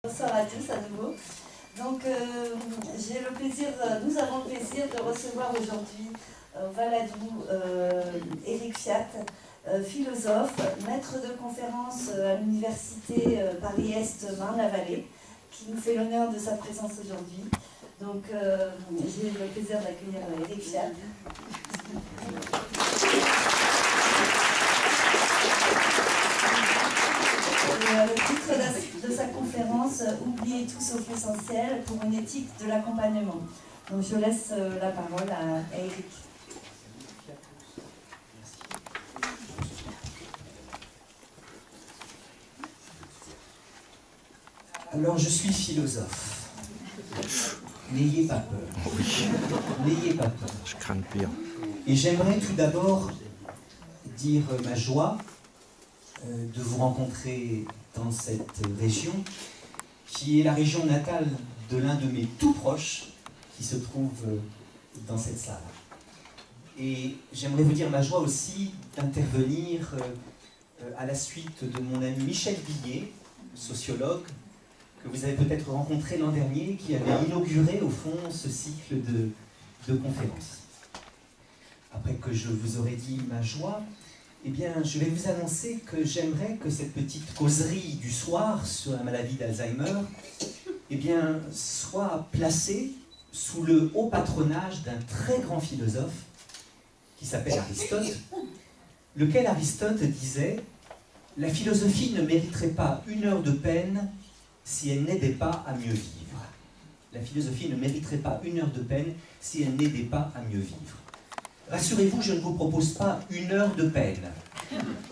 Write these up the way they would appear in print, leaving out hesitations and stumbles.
Bonsoir à tous à nouveau. Donc nous avons le plaisir de recevoir aujourd'hui au Valadou Éric Fiat, philosophe, maître de conférence à l'université Paris-Est Marne-la-Vallée, qui nous fait l'honneur de sa présence aujourd'hui. Donc j'ai le plaisir d'accueillir Éric Fiat. Le titre de sa conférence « Oubliez tout sauf l'essentiel pour une éthique de l'accompagnement ». Donc je laisse la parole à Éric. Alors je suis philosophe. N'ayez pas peur. N'ayez pas peur. Je crains le pire. Et j'aimerais tout d'abord dire ma joie de vous rencontrer dans cette région, qui est la région natale de l'un de mes tout proches, qui se trouve dans cette salle. Et j'aimerais vous dire ma joie aussi d'intervenir à la suite de mon ami Michel Billet, sociologue, que vous avez peut-être rencontré l'an dernier, qui avait inauguré au fond ce cycle de conférences. Après que je vous aurai dit ma joie, eh bien, je vais vous annoncer que j'aimerais que cette petite causerie du soir sur la maladie d'Alzheimer, eh bien, soit placée sous le haut patronage d'un très grand philosophe qui s'appelle Aristote, lequel Aristote disait « La philosophie ne mériterait pas une heure de peine si elle n'aidait pas à mieux vivre. » La philosophie ne mériterait pas une heure de peine si elle n'aidait pas à mieux vivre. Rassurez-vous, je ne vous propose pas une heure de peine.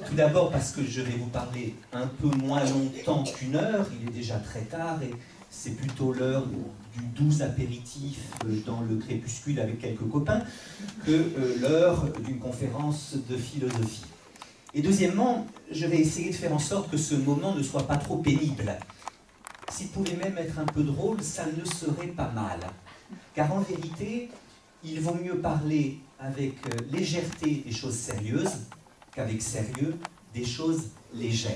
Tout d'abord parce que je vais vous parler un peu moins longtemps qu'une heure, il est déjà très tard et c'est plutôt l'heure du doux apéritif dans le crépuscule avec quelques copains que l'heure d'une conférence de philosophie. Et deuxièmement, je vais essayer de faire en sorte que ce moment ne soit pas trop pénible. S'il pouvait même être un peu drôle, ça ne serait pas mal. Car en vérité, il vaut mieux parler avec légèreté des choses sérieuses qu'avec sérieux des choses légères.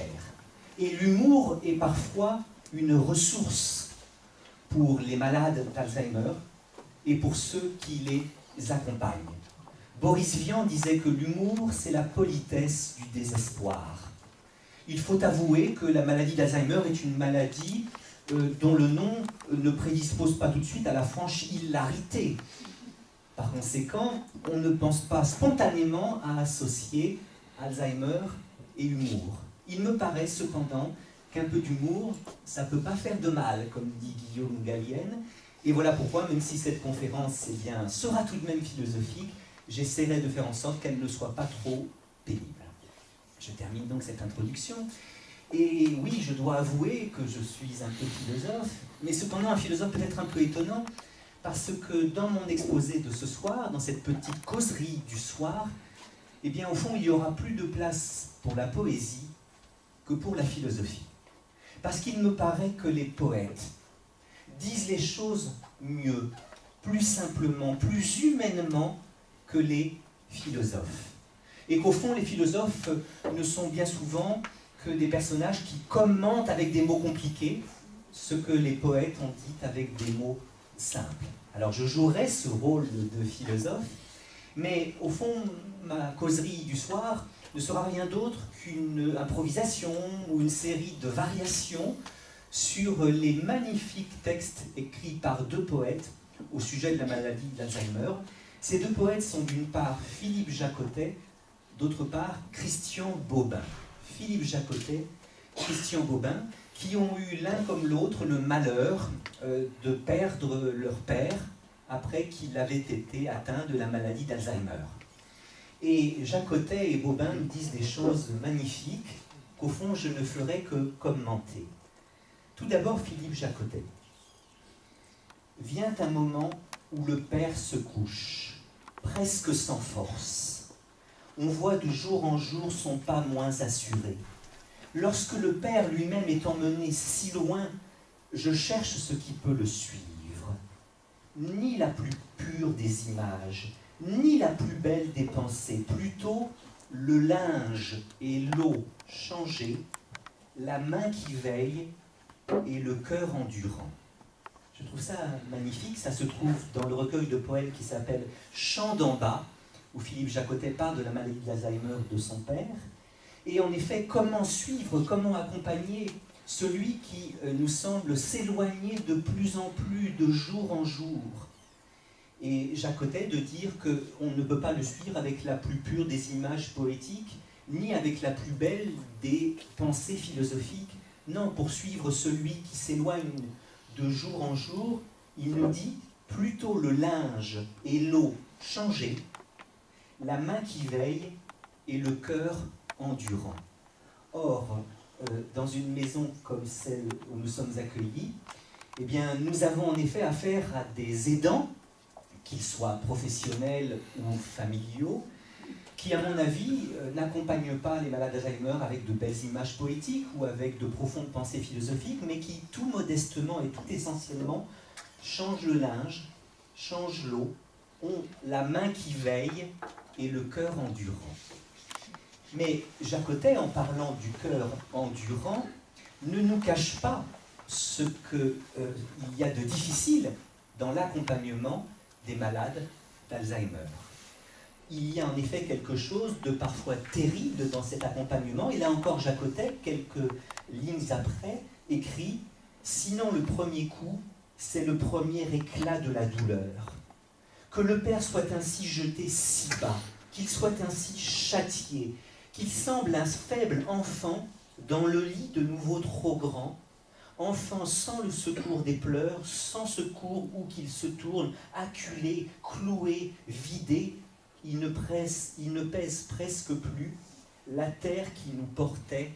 Et l'humour est parfois une ressource pour les malades d'Alzheimer et pour ceux qui les accompagnent. Boris Vian disait que l'humour, c'est la politesse du désespoir. Il faut avouer que la maladie d'Alzheimer est une maladie dont le nom ne prédispose pas tout de suite à la franche hilarité. Par conséquent, on ne pense pas spontanément à associer Alzheimer et humour. Il me paraît cependant qu'un peu d'humour, ça ne peut pas faire de mal, comme dit Guillaume Gallienne. Et voilà pourquoi, même si cette conférence sera tout de même philosophique, j'essaierai de faire en sorte qu'elle ne soit pas trop pénible. Je termine donc cette introduction. Et oui, je dois avouer que je suis un peu philosophe, mais cependant un philosophe peut-être un peu étonnant, parce que dans mon exposé de ce soir, dans cette petite causerie du soir, eh bien au fond il y aura plus de place pour la poésie que pour la philosophie. Parce qu'il me paraît que les poètes disent les choses mieux, plus simplement, plus humainement que les philosophes. Et qu'au fond les philosophes ne sont bien souvent que des personnages qui commentent avec des mots compliqués ce que les poètes ont dit avec des mots simple. Alors je jouerai ce rôle de philosophe, mais au fond, ma causerie du soir ne sera rien d'autre qu'une improvisation ou une série de variations sur les magnifiques textes écrits par deux poètes au sujet de la maladie d'Alzheimer. Ces deux poètes sont d'une part Philippe Jacotet, d'autre part Christian Bobin. Philippe Jacotet, Christian Bobin, qui ont eu l'un comme l'autre le malheur de perdre leur père après qu'il avait été atteint de la maladie d'Alzheimer. Et Jacotet et Bobin nous disent des choses magnifiques qu'au fond je ne ferai que commenter. Tout d'abord Philippe Jacotet. Vient un moment où le père se couche, presque sans force. On voit de jour en jour son pas moins assuré. Lorsque le Père lui-même est emmené si loin, je cherche ce qui peut le suivre. Ni la plus pure des images, ni la plus belle des pensées, plutôt le linge et l'eau changés, la main qui veille et le cœur endurant. Je trouve ça magnifique, ça se trouve dans le recueil de poèmes qui s'appelle Chants d'en bas, où Philippe Jacotet parle de la maladie d'Alzheimer de son père. Et en effet, comment suivre, comment accompagner celui qui nous semble s'éloigner de plus en plus de jour en jour. Et Jacotet de dire qu'on ne peut pas le suivre avec la plus pure des images poétiques, ni avec la plus belle des pensées philosophiques. Non, pour suivre celui qui s'éloigne de jour en jour, il nous dit plutôt le linge et l'eau changés, la main qui veille et le cœur endurant. Or, dans une maison comme celle où nous sommes accueillis, eh bien, nous avons en effet affaire à des aidants, qu'ils soient professionnels ou familiaux, qui, à mon avis, n'accompagnent pas les malades d'Alzheimer avec de belles images poétiques ou avec de profondes pensées philosophiques, mais qui, tout modestement et tout essentiellement, changent le linge, changent l'eau, ont la main qui veille et le cœur endurant. Mais Jacotet, en parlant du cœur endurant, ne nous cache pas ce qu'il y a de difficile dans l'accompagnement des malades d'Alzheimer. Il y a en effet quelque chose de parfois terrible dans cet accompagnement. Et là encore, Jacotet, quelques lignes après, écrit « Sinon le premier coup, c'est le premier éclat de la douleur. Que le père soit ainsi jeté si bas, qu'il soit ainsi châtié, qu'il semble un faible enfant dans le lit de nouveau trop grand, enfant sans le secours des pleurs, sans secours où qu'il se tourne, acculé, cloué, vidé, il ne pèse presque plus, la terre qui nous portait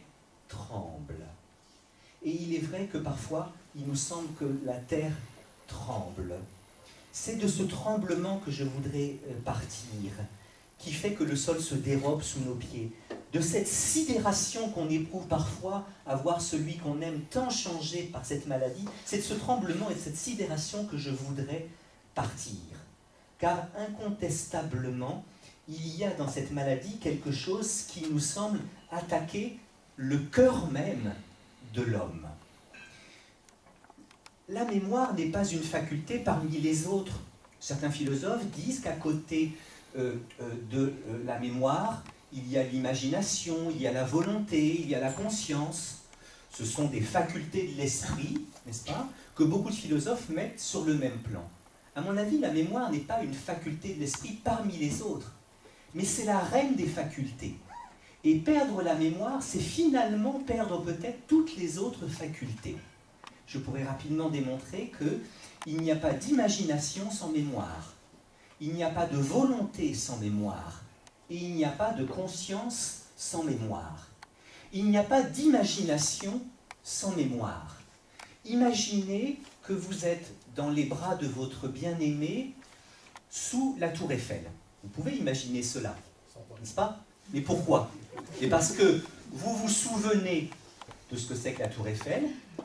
tremble. » Et il est vrai que parfois, il nous semble que la terre tremble. C'est de ce tremblement que je voudrais partir, qui fait que le sol se dérobe sous nos pieds, de cette sidération qu'on éprouve parfois à voir celui qu'on aime tant changé par cette maladie. C'est de ce tremblement et de cette sidération que je voudrais partir. Car incontestablement, il y a dans cette maladie quelque chose qui nous semble attaquer le cœur même de l'homme. La mémoire n'est pas une faculté parmi les autres. Certains philosophes disent qu'à côté de la mémoire, il y a l'imagination, il y a la volonté, il y a la conscience. Ce sont des facultés de l'esprit, n'est-ce pas, que beaucoup de philosophes mettent sur le même plan. À mon avis, la mémoire n'est pas une faculté de l'esprit parmi les autres, mais c'est la reine des facultés. Et perdre la mémoire, c'est finalement perdre peut-être toutes les autres facultés. Je pourrais rapidement démontrer qu'il n'y a pas d'imagination sans mémoire, il n'y a pas de volonté sans mémoire, et il n'y a pas de conscience sans mémoire. Il n'y a pas d'imagination sans mémoire. Imaginez que vous êtes dans les bras de votre bien-aimé sous la tour Eiffel. Vous pouvez imaginer cela, n'est-ce pas? Mais pourquoi? Et parce que vous vous souvenez de ce que c'est que la tour Eiffel,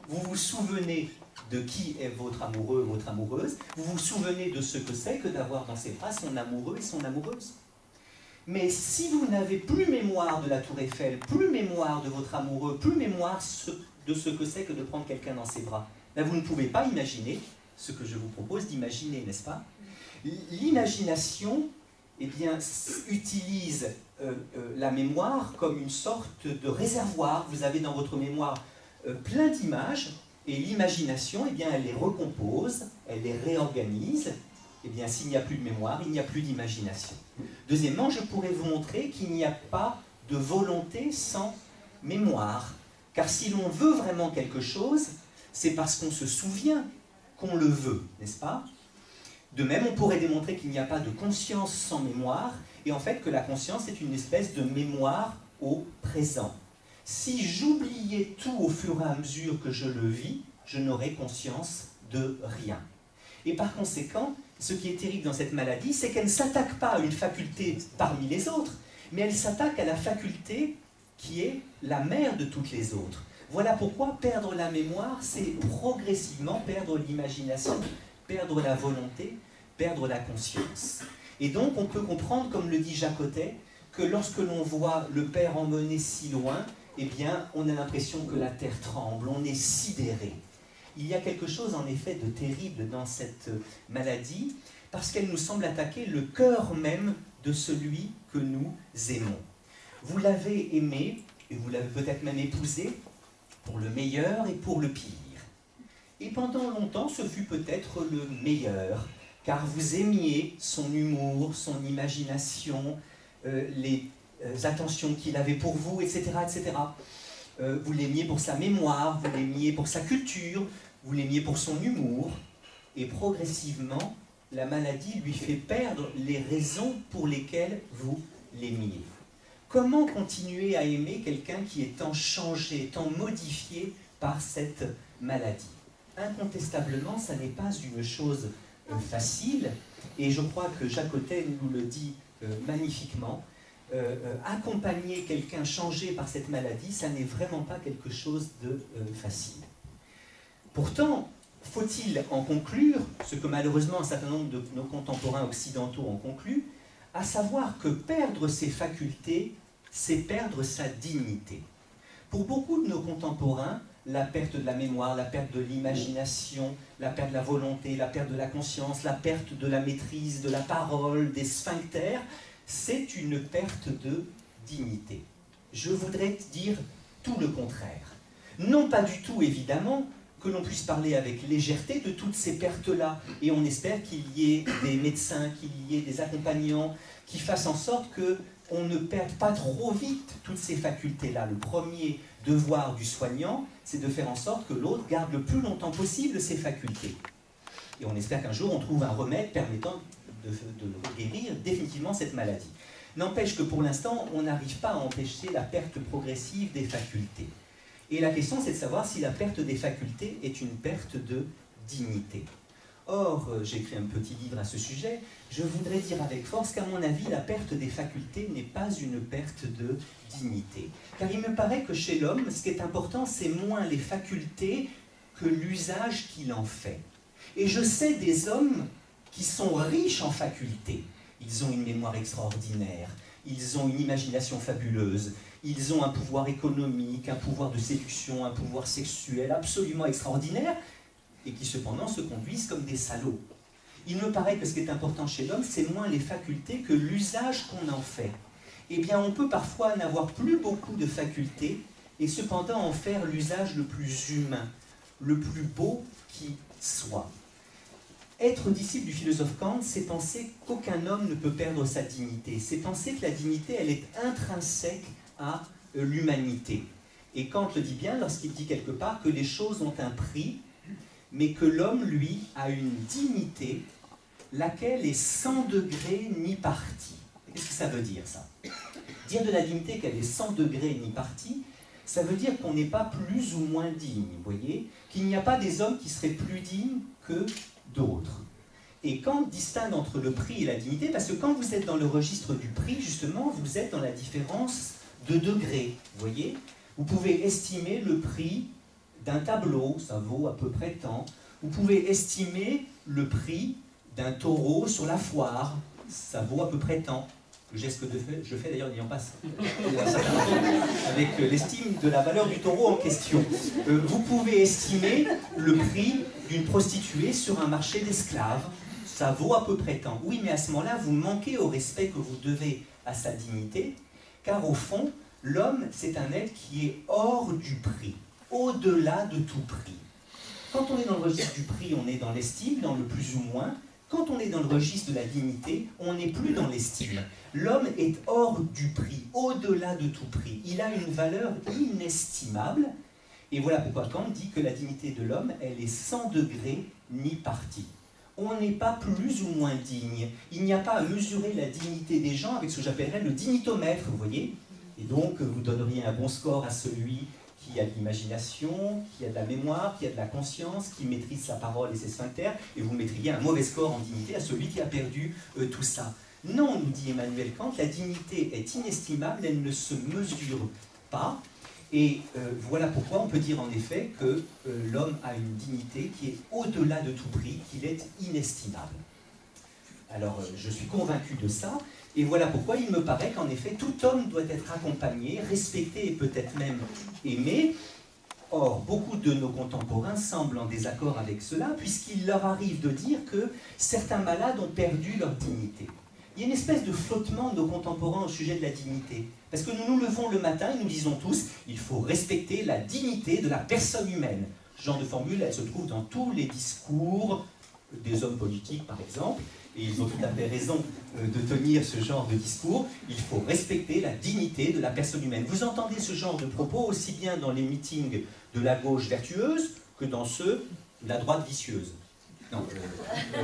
vous vous souvenez de qui est votre amoureux, votre amoureuse, vous vous souvenez de ce que c'est que d'avoir dans ses bras son amoureux et son amoureuse. Mais si vous n'avez plus mémoire de la tour Eiffel, plus mémoire de votre amoureux, plus mémoire de ce que c'est que de prendre quelqu'un dans ses bras, ben vous ne pouvez pas imaginer ce que je vous propose d'imaginer, n'est-ce pas? L'imagination, eh bien, utilise la mémoire comme une sorte de réservoir. Vous avez dans votre mémoire plein d'images, et l'imagination, eh bien, elle les recompose, elle les réorganise. Eh bien, s'il n'y a plus de mémoire, il n'y a plus d'imagination. Deuxièmement, je pourrais vous montrer qu'il n'y a pas de volonté sans mémoire. Car si l'on veut vraiment quelque chose, c'est parce qu'on se souvient qu'on le veut, n'est-ce pas? De même, on pourrait démontrer qu'il n'y a pas de conscience sans mémoire, et en fait que la conscience est une espèce de mémoire au présent. Si j'oubliais tout au fur et à mesure que je le vis, je n'aurais conscience de rien. Et par conséquent, ce qui est terrible dans cette maladie, c'est qu'elle ne s'attaque pas à une faculté parmi les autres, mais elle s'attaque à la faculté qui est la mère de toutes les autres. Voilà pourquoi perdre la mémoire, c'est progressivement perdre l'imagination, perdre la volonté, perdre la conscience. Et donc on peut comprendre, comme le dit Jacotet, que lorsque l'on voit le père emmené si loin, eh bien, on a l'impression que la terre tremble, on est sidéré. Il y a quelque chose en effet de terrible dans cette maladie, parce qu'elle nous semble attaquer le cœur même de celui que nous aimons. Vous l'avez aimé, et vous l'avez peut-être même épousé, pour le meilleur et pour le pire. Et pendant longtemps, ce fut peut-être le meilleur, car vous aimiez son humour, son imagination, les attentions qu'il avait pour vous, etc. etc. Vous l'aimiez pour sa mémoire, vous l'aimiez pour sa culture, vous l'aimiez pour son humour, et progressivement, la maladie lui fait perdre les raisons pour lesquelles vous l'aimiez. Comment continuer à aimer quelqu'un qui est tant changé, tant modifié par cette maladie? Incontestablement, ça n'est pas une chose facile, et je crois que Jacques Hottin nous le dit magnifiquement. Accompagner quelqu'un changé par cette maladie, ça n'est vraiment pas quelque chose de facile. Pourtant, faut-il en conclure, ce que malheureusement un certain nombre de nos contemporains occidentaux ont conclu, à savoir que perdre ses facultés, c'est perdre sa dignité. Pour beaucoup de nos contemporains, la perte de la mémoire, la perte de l'imagination, la perte de la volonté, la perte de la conscience, la perte de la maîtrise, de la parole, des sphincters, c'est une perte de dignité. Je voudrais dire tout le contraire. Non pas du tout, évidemment, que l'on puisse parler avec légèreté de toutes ces pertes-là. Et on espère qu'il y ait des médecins, qu'il y ait des accompagnants qui fassent en sorte qu'on ne perde pas trop vite toutes ces facultés-là. Le premier devoir du soignant, c'est de faire en sorte que l'autre garde le plus longtemps possible ses facultés. Et on espère qu'un jour on trouve un remède permettant de guérir définitivement cette maladie. N'empêche que pour l'instant, on n'arrive pas à empêcher la perte progressive des facultés. Et la question, c'est de savoir si la perte des facultés est une perte de dignité. Or, j'ai écrit un petit livre à ce sujet, je voudrais dire avec force qu'à mon avis, la perte des facultés n'est pas une perte de dignité. Car il me paraît que chez l'homme, ce qui est important, c'est moins les facultés que l'usage qu'il en fait. Et je sais des hommes qui sont riches en facultés. Ils ont une mémoire extraordinaire, ils ont une imagination fabuleuse, ils ont un pouvoir économique, un pouvoir de séduction, un pouvoir sexuel absolument extraordinaire, et qui cependant se conduisent comme des salauds. Il me paraît que ce qui est important chez l'homme, c'est moins les facultés que l'usage qu'on en fait. Eh bien, on peut parfois n'avoir plus beaucoup de facultés, et cependant en faire l'usage le plus humain, le plus beau qui soit. Être disciple du philosophe Kant, c'est penser qu'aucun homme ne peut perdre sa dignité. C'est penser que la dignité, elle est intrinsèque à l'humanité. Et Kant le dit bien lorsqu'il dit quelque part que les choses ont un prix, mais que l'homme, lui, a une dignité, laquelle est sans degré ni parti. Qu'est-ce que ça veut dire, ça? Dire de la dignité qu'elle est sans degré ni parti, ça veut dire qu'on n'est pas plus ou moins digne, vous voyez? Qu'il n'y a pas des hommes qui seraient plus dignes que d'autres. Et Kant distingue entre le prix et la dignité, parce que quand vous êtes dans le registre du prix, justement, vous êtes dans la différence de degré, vous voyez? Vous pouvez estimer le prix d'un tableau, ça vaut à peu près tant. Vous pouvez estimer le prix d'un taureau sur la foire, ça vaut à peu près tant. Le geste que je fais d'ailleurs n'ayant pas avec l'estime de la valeur du taureau en question. Vous pouvez estimer le prix d'une prostituée sur un marché d'esclaves, ça vaut à peu près tant. Oui, mais à ce moment-là, vous manquez au respect que vous devez à sa dignité, car au fond, l'homme, c'est un être qui est hors du prix, au-delà de tout prix. Quand on est dans le registre du prix, on est dans l'estime, dans le plus ou moins. Quand on est dans le registre de la dignité, on n'est plus dans l'estime. L'homme est hors du prix, au-delà de tout prix. Il a une valeur inestimable. Et voilà pourquoi Kant dit que la dignité de l'homme, elle est sans degré ni parti. On n'est pas plus ou moins digne. Il n'y a pas à mesurer la dignité des gens avec ce que j'appellerais le dignitomètre, vous voyez. Et donc, vous donneriez un bon score à celui qui a de l'imagination, qui a de la mémoire, qui a de la conscience, qui maîtrise sa parole et ses sphincters, et vous mettriez un mauvais score en dignité à celui qui a perdu tout ça. Non, nous dit Emmanuel Kant, la dignité est inestimable, elle ne se mesure pas, et voilà pourquoi on peut dire en effet que l'homme a une dignité qui est au-delà de tout prix, qu'il est inestimable. Alors, je suis convaincu de ça, Et voilà pourquoi il me paraît qu'en effet, tout homme doit être accompagné, respecté et peut-être même aimé. Or, beaucoup de nos contemporains semblent en désaccord avec cela, puisqu'il leur arrive de dire que certains malades ont perdu leur dignité. Il y a une espèce de flottement de nos contemporains au sujet de la dignité. Parce que nous nous levons le matin et nous disons tous « il faut respecter la dignité de la personne humaine ». Ce genre de formule, elle se trouve dans tous les discours des hommes politiques, par exemple, et ils ont tout à fait raison de tenir ce genre de discours. Il faut respecter la dignité de la personne humaine. Vous entendez ce genre de propos aussi bien dans les meetings de la gauche vertueuse que dans ceux de la droite vicieuse. Non,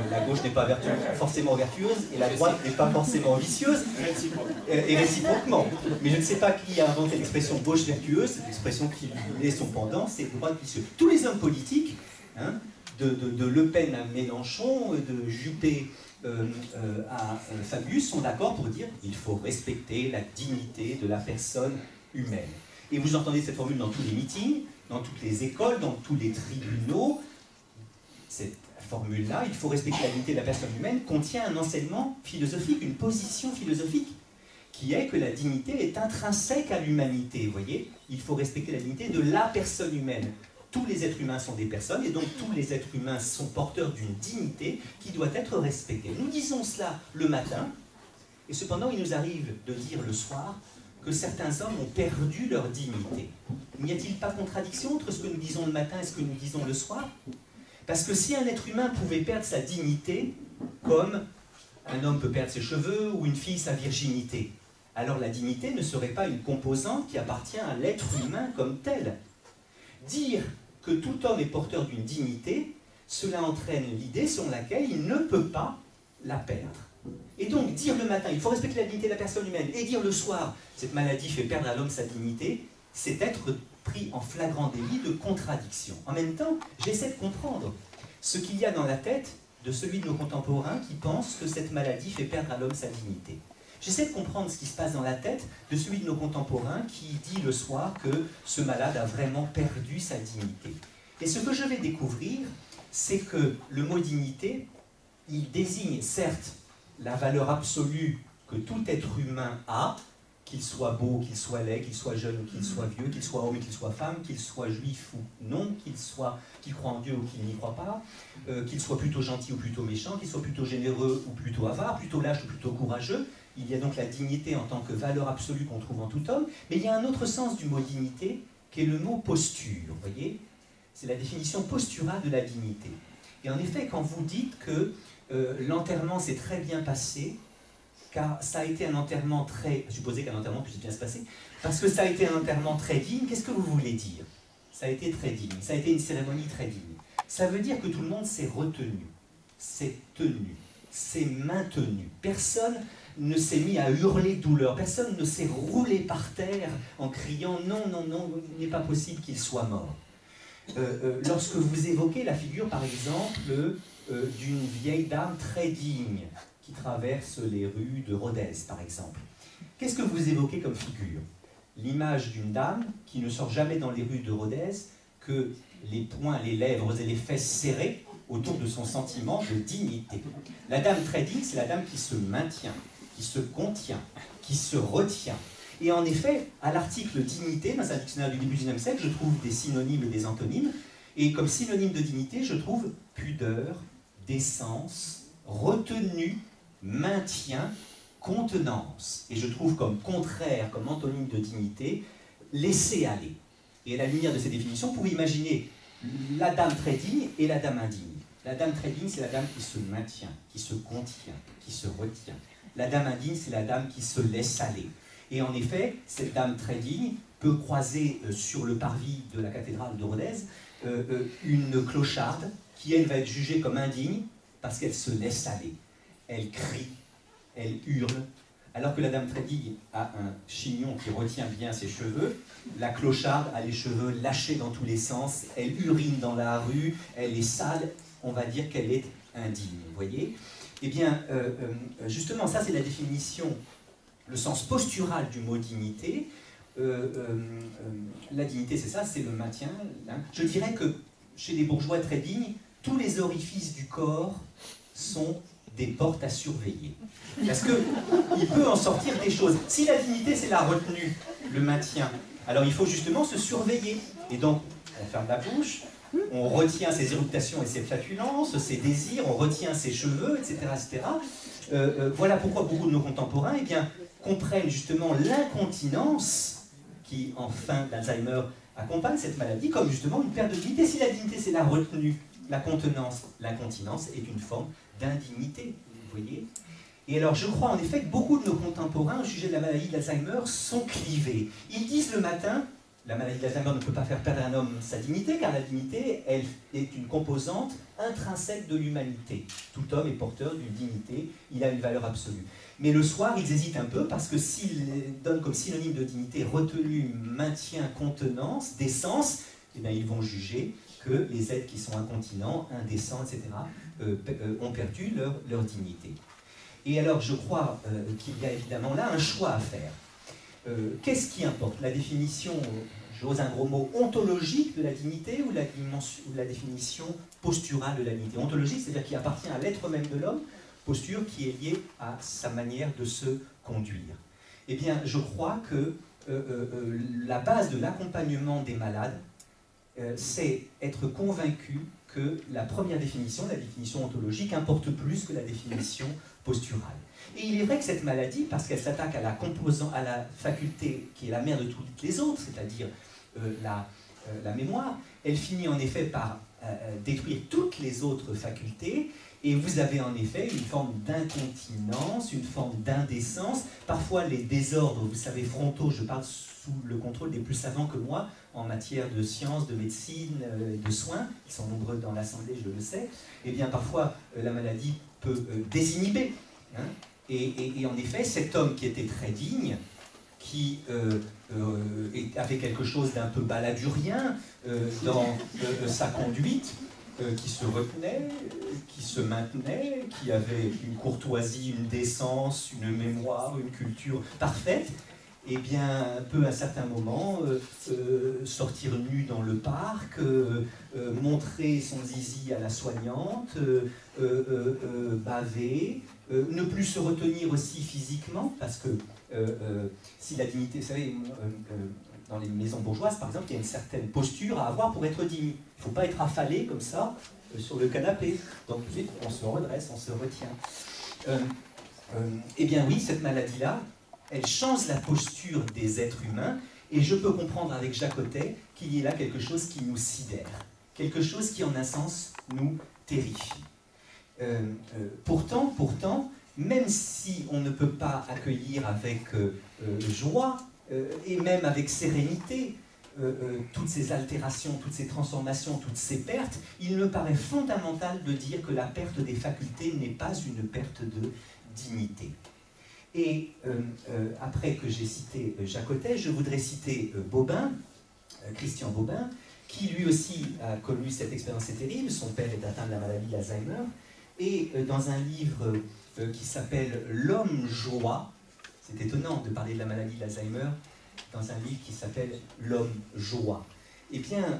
la gauche n'est pas forcément vertueuse et la droite n'est pas forcément vicieuse, et réciproquement. Mais je ne sais pas qui a inventé l'expression gauche vertueuse, cette expression qui est son pendant, c'est droite vicieuse. Tous les hommes politiques, hein, de Le Pen à Mélenchon, de Juppé à Fabius, sont d'accord pour dire qu'il faut respecter la dignité de la personne humaine. Et vous entendez cette formule dans tous les meetings, dans toutes les écoles, dans tous les tribunaux. Cette formule-là, il faut respecter la dignité de la personne humaine, contient un enseignement philosophique, une position philosophique, qui est que la dignité est intrinsèque à l'humanité, vous voyez. Il faut respecter la dignité de la personne humaine. Tous les êtres humains sont des personnes, et donc tous les êtres humains sont porteurs d'une dignité qui doit être respectée. Nous disons cela le matin, et cependant il nous arrive de dire le soir que certains hommes ont perdu leur dignité. N'y a-t-il pas contradiction entre ce que nous disons le matin et ce que nous disons le soir? Parce que si un être humain pouvait perdre sa dignité, comme un homme peut perdre ses cheveux ou une fille sa virginité, alors la dignité ne serait pas une composante qui appartient à l'être humain comme tel. Dire que tout homme est porteur d'une dignité, cela entraîne l'idée selon laquelle il ne peut pas la perdre. Et donc dire le matin, il faut respecter la dignité de la personne humaine, et dire le soir, cette maladie fait perdre à l'homme sa dignité, c'est être pris en flagrant délit de contradiction. En même temps, j'essaie de comprendre ce qu'il y a dans la tête de celui de nos contemporains qui pense que cette maladie fait perdre à l'homme sa dignité. J'essaie de comprendre ce qui se passe dans la tête de celui de nos contemporains qui dit le soir que ce malade a vraiment perdu sa dignité. Et ce que je vais découvrir, c'est que le mot dignité, il désigne certes la valeur absolue que tout être humain a, qu'il soit beau, qu'il soit laid, qu'il soit jeune ou qu'il soit vieux, qu'il soit homme ou qu'il soit femme, qu'il soit juif ou non, qu'il croit en Dieu ou qu'il n'y croit pas, qu'il soit plutôt gentil ou plutôt méchant, qu'il soit plutôt généreux ou plutôt avare, plutôt lâche ou plutôt courageux. Il y a donc la dignité en tant que valeur absolue qu'on trouve en tout homme, mais il y a un autre sens du mot dignité qui est le mot posture, vous voyez? C'est la définition posturale de la dignité. Et en effet, quand vous dites que l'enterrement s'est très bien passé, car ça a été un enterrement très... Supposez qu'un enterrement puisse bien se passer, parce que ça a été un enterrement très digne, qu'est-ce que vous voulez dire? Ça a été très digne, ça a été une cérémonie très digne. Ça veut dire que tout le monde s'est retenu, s'est tenu, s'est maintenu. Personne ne s'est mis à hurler de douleur, personne ne s'est roulé par terre en criant « non, non, non, il n'est pas possible qu'il soit mort ». Lorsque vous évoquez la figure, par exemple, d'une vieille dame très digne, qui traverse les rues de Rodez, par exemple. Qu'est-ce que vous évoquez comme figure? L'image d'une dame qui ne sort jamais dans les rues de Rodez que les poings, les lèvres et les fesses serrées autour de son sentiment de dignité. La dame très digne, c'est la dame qui se maintient, qui se contient, qui se retient. Et en effet, à l'article dignité, dans un dictionnaire du début du XIXe siècle, je trouve des synonymes et des antonymes. Et comme synonyme de dignité, je trouve pudeur, décence, retenue, maintien, contenance. Et je trouve comme contraire, comme antonyme de dignité, laisser aller. Et à la lumière de ces définitions, vous pouvez imaginer la dame très digne et la dame indigne. La dame très digne, c'est la dame qui se maintient, qui se contient, qui se retient. La dame indigne, c'est la dame qui se laisse aller. Et en effet, cette dame très digne peut croiser sur le parvis de la cathédrale de Rodez une clocharde qui, elle, va être jugée comme indigne parce qu'elle se laisse aller. Elle crie, elle hurle, alors que la dame très digne a un chignon qui retient bien ses cheveux, la clocharde a les cheveux lâchés dans tous les sens, elle urine dans la rue, elle est sale, on va dire qu'elle est indigne, vous voyez? Eh bien, justement, ça c'est la définition, le sens postural du mot dignité. La dignité, c'est ça, c'est le maintien. Hein. Je dirais que chez les bourgeois très dignes, tous les orifices du corps sont des portes à surveiller. Parce qu'il peut en sortir des choses. Si la dignité, c'est la retenue, le maintien, alors il faut justement se surveiller. Et donc, on ferme la bouche, on retient ses éructations et ses flatulences, ses désirs, on retient ses cheveux, etc. Voilà pourquoi beaucoup de nos contemporains comprennent justement l'incontinence qui, en fin d'Alzheimer, accompagne cette maladie comme justement une perte de dignité. Si la dignité, c'est la retenue, la contenance, l'incontinence est une forme d'indignité, vous voyez. Et alors, je crois en effet que beaucoup de nos contemporains au sujet de la maladie d'Alzheimer sont clivés. Ils disent le matin, la maladie d'Alzheimer ne peut pas faire perdre à un homme sa dignité, car la dignité, elle, est une composante intrinsèque de l'humanité. Tout homme est porteur d'une dignité, il a une valeur absolue. Mais le soir, ils hésitent un peu, parce que s'ils donnent comme synonyme de dignité retenue, maintien, contenance, décence, eh bien, ils vont juger que les êtres qui sont incontinents, indécents, etc., ont perdu leur dignité. Et alors, je crois qu'il y a évidemment là un choix à faire. Qu'est-ce qui importe? La définition, j'ose un gros mot, ontologique de la dignité ou la définition posturale de la dignité? Ontologique, c'est-à-dire qui appartient à l'être même de l'homme, posture qui est liée à sa manière de se conduire. Eh bien, je crois que la base de l'accompagnement des malades, c'est être convaincu que la première définition, la définition ontologique, importe plus que la définition posturale. Et il est vrai que cette maladie, parce qu'elle s'attaque à la faculté qui est la mère de toutes les autres, c'est-à-dire la mémoire, elle finit en effet par détruire toutes les autres facultés, et vous avez en effet une forme d'incontinence, une forme d'indécence, parfois les désordres, vous savez, frontaux, je parle sous le contrôle des plus savants que moi, en matière de sciences, de médecine, de soins, ils sont nombreux dans l'Assemblée, je le sais, et bien parfois la maladie peut désinhiber. Hein, et en effet, cet homme qui était très digne, qui avait quelque chose d'un peu baladurien dans sa conduite, qui se retenait, qui se maintenait, qui avait une courtoisie, une décence, une mémoire, une culture parfaite, et bien, peut à certains moments sortir nu dans le parc, montrer son zizi à la soignante, baver, ne plus se retenir aussi physiquement, parce que si la dignité, vous savez, dans les maisons bourgeoises, par exemple, il y a une certaine posture à avoir pour être digne. Il ne faut pas être affalé comme ça sur le canapé. Donc, on se redresse, on se retient. Eh bien oui, cette maladie-là, elle change la posture des êtres humains, et je peux comprendre avec Jacotet qu'il y ait là quelque chose qui nous sidère, quelque chose qui, en un sens, nous terrifie. Pourtant, même si on ne peut pas accueillir avec joie, et même avec sérénité, toutes ces altérations, toutes ces transformations, toutes ces pertes, il me paraît fondamental de dire que la perte des facultés n'est pas une perte de dignité. Et après que j'ai cité Jacotet, je voudrais citer Bobin, Christian Bobin, qui lui aussi a connu cette expérience terrible. Son père est atteint de la maladie d'Alzheimer, et dans un livre qui s'appelle L'homme joie, c'est étonnant de parler de la maladie d'Alzheimer dans un livre qui s'appelle L'homme joie, eh bien,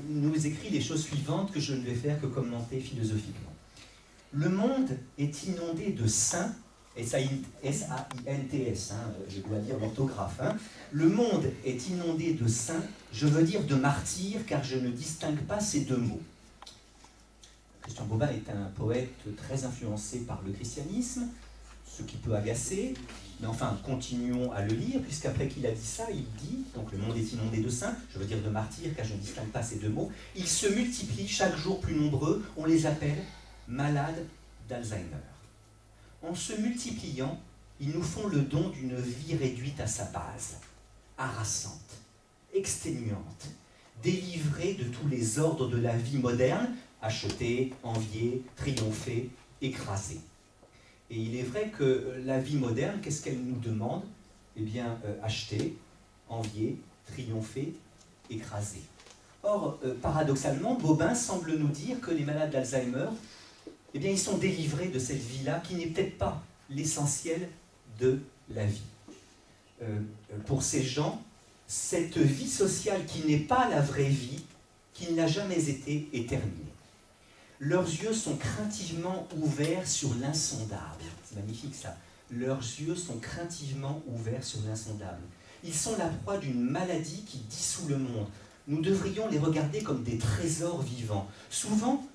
nous écrit les choses suivantes que je ne vais faire que commenter philosophiquement. Le monde est inondé de saints, S-A-I-N-T-S, hein, je dois dire l'orthographe. Hein. Le monde est inondé de saints, je veux dire de martyrs, car je ne distingue pas ces deux mots. Christian Bobin est un poète très influencé par le christianisme, ce qui peut agacer, mais enfin, continuons à le lire, puisqu'après qu'il a dit ça, il dit, donc le monde est inondé de saints, je veux dire de martyrs, car je ne distingue pas ces deux mots, ils se multiplient chaque jour plus nombreux, on les appelle malades d'Alzheimer. En se multipliant, ils nous font le don d'une vie réduite à sa base, harassante, exténuante, délivrée de tous les ordres de la vie moderne, acheter, envier, triompher, écraser. Et il est vrai que la vie moderne, qu'est-ce qu'elle nous demande? Eh bien, acheter, envier, triompher, écraser. Or, paradoxalement, Bobin semble nous dire que les malades d'Alzheimer, eh bien, ils sont délivrés de cette vie-là, qui n'est peut-être pas l'essentiel de la vie. Pour ces gens, cette vie sociale qui n'est pas la vraie vie, qui n'a jamais été, est terminée. Leurs yeux sont craintivement ouverts sur l'insondable. C'est magnifique ça. Leurs yeux sont craintivement ouverts sur l'insondable. Ils sont la proie d'une maladie qui dissout le monde. Nous devrions les regarder comme des trésors vivants. Souvent,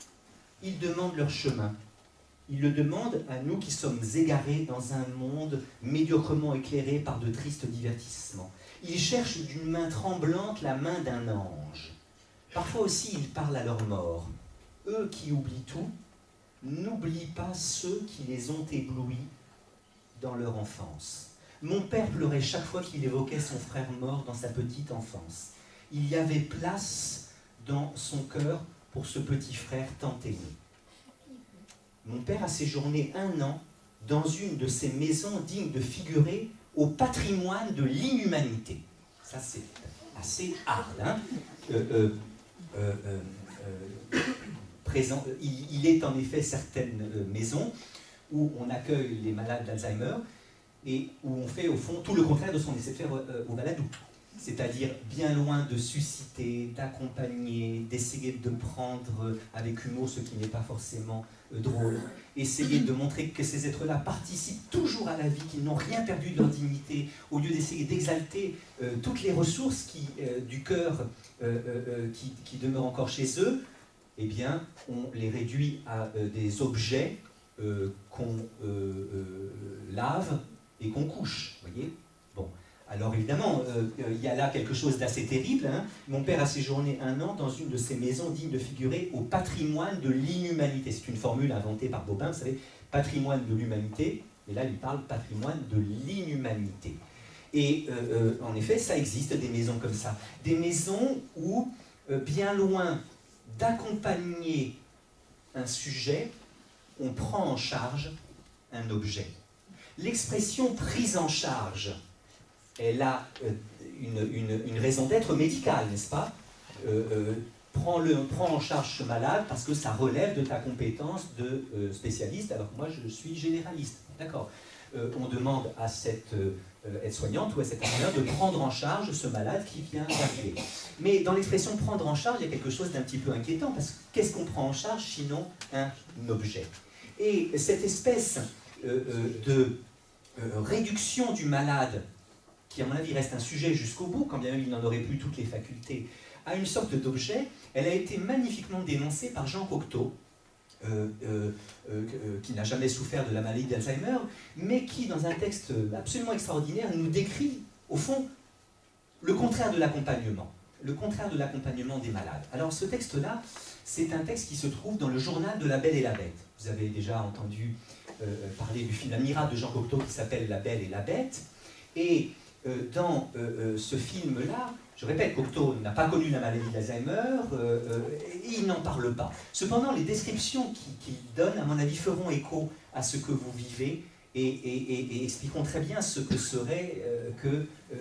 ils demandent leur chemin. Ils le demandent à nous qui sommes égarés dans un monde médiocrement éclairé par de tristes divertissements. Ils cherchent d'une main tremblante la main d'un ange. Parfois aussi, ils parlent à leur mort. Eux qui oublient tout, n'oublient pas ceux qui les ont éblouis dans leur enfance. Mon père pleurait chaque fois qu'il évoquait son frère mort dans sa petite enfance. Il y avait place dans son cœur pour ce petit frère tant aimé. Mon père a séjourné 1 an dans une de ces maisons dignes de figurer au patrimoine de l'inhumanité. Ça, c'est assez hard, hein. Il est en effet certaines maisons où on accueille les malades d'Alzheimer et où on fait au fond tout le contraire de ce qu'on essaie de faire au Baladou. C'est-à-dire bien loin de susciter, d'accompagner, d'essayer de prendre avec humour ce qui n'est pas forcément drôle, essayer de montrer que ces êtres-là participent toujours à la vie, qu'ils n'ont rien perdu de leur dignité, au lieu d'essayer d'exalter toutes les ressources du cœur qui demeurent encore chez eux, eh bien, on les réduit à des objets qu'on lave et qu'on couche, voyez. Bon, alors évidemment, il y a là quelque chose d'assez terrible, hein. Mon père a séjourné 1 an dans une de ces maisons dignes de figurer au patrimoine de l'inhumanité. C'est une formule inventée par Bobin, vous savez, patrimoine de l'humanité, mais là il parle patrimoine de l'inhumanité. Et en effet, ça existe, des maisons comme ça. Des maisons où, bien loin d'accompagner un sujet, on prend en charge un objet. L'expression prise en charge, elle a une raison d'être médicale, n'est-ce pas? Prends en charge ce malade parce que ça relève de ta compétence de spécialiste, alors que moi je suis généraliste. D'accord. On demande à cette aide-soignante ou à cet infirmière de prendre en charge ce malade qui vient d'arriver. Mais dans l'expression prendre en charge, il y a quelque chose d'un petit peu inquiétant, parce que qu'est-ce qu'on prend en charge sinon un objet? Et cette espèce de réduction du malade, qui à mon avis reste un sujet jusqu'au bout, quand bien même il n'en aurait plus toutes les facultés, à une sorte d'objet, elle a été magnifiquement dénoncée par Jean Cocteau, qui n'a jamais souffert de la maladie d'Alzheimer, mais qui, dans un texte absolument extraordinaire, nous décrit, au fond, le contraire de l'accompagnement des malades. Alors ce texte-là, c'est un texte qui se trouve dans le journal de La Belle et la Bête. Vous avez déjà entendu parler du film admirable de Jean Cocteau qui s'appelle La Belle et la Bête, et dans ce film-là, je répète, Cocteau n'a pas connu la maladie d'Alzheimer et il n'en parle pas. Cependant, les descriptions qu'il donne, à mon avis, feront écho à ce que vous vivez et expliqueront très bien ce que serait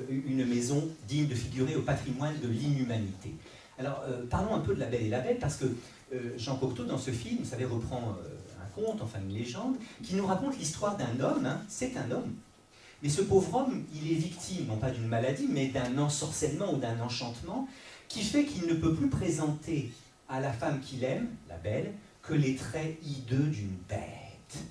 une maison digne de figurer au patrimoine de l'inhumanité. Alors, parlons un peu de La Belle et la Bête, parce que Jean Cocteau, dans ce film, vous savez, reprend un conte, enfin une légende, qui nous raconte l'histoire d'un homme, hein, c'est un homme. Mais ce pauvre homme, il est victime, non pas d'une maladie, mais d'un ensorcellement ou d'un enchantement, qui fait qu'il ne peut plus présenter à la femme qu'il aime, la belle, que les traits hideux d'une bête.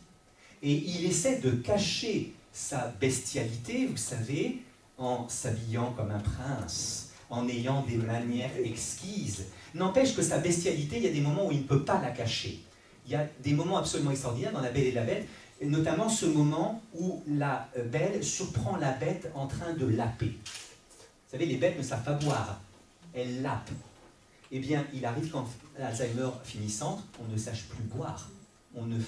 Et il essaie de cacher sa bestialité, vous savez, en s'habillant comme un prince, en ayant des manières exquises. N'empêche que sa bestialité, il y a des moments où il ne peut pas la cacher. Il y a des moments absolument extraordinaires dans La Belle et la Bête, notamment ce moment où la belle surprend la bête en train de laper. Vous savez, les bêtes ne savent pas boire, elles lapent. Eh bien, il arrive qu'en Alzheimer finissante, on ne sache plus boire, on ne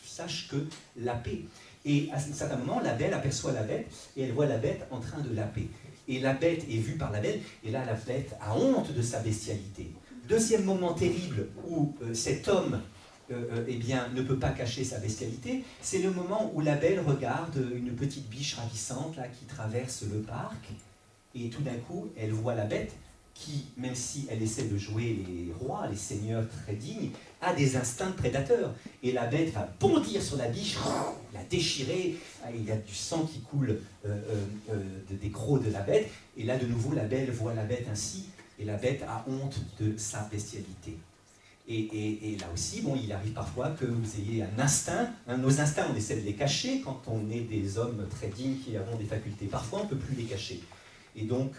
sache que laper. Et à un certain moment, la belle aperçoit la bête et elle voit la bête en train de laper. Et la bête est vue par la belle, et là, la bête a honte de sa bestialité. Deuxième moment terrible où cet homme eh bien, ne peut pas cacher sa bestialité, c'est le moment où la belle regarde une petite biche ravissante là, qui traverse le parc, et tout d'un coup, elle voit la bête qui, même si elle essaie de jouer les rois, les seigneurs très dignes, a des instincts de prédateur. Et la bête va bondir sur la biche, la déchirer, il y a du sang qui coule des crocs de la bête, et là de nouveau la belle voit la bête ainsi, et la bête a honte de sa bestialité. Et là aussi, bon, il arrive parfois que vous ayez un instinct. Nos instincts, on essaie de les cacher quand on est des hommes très dignes qui avons des facultés. Parfois, on ne peut plus les cacher. Et donc,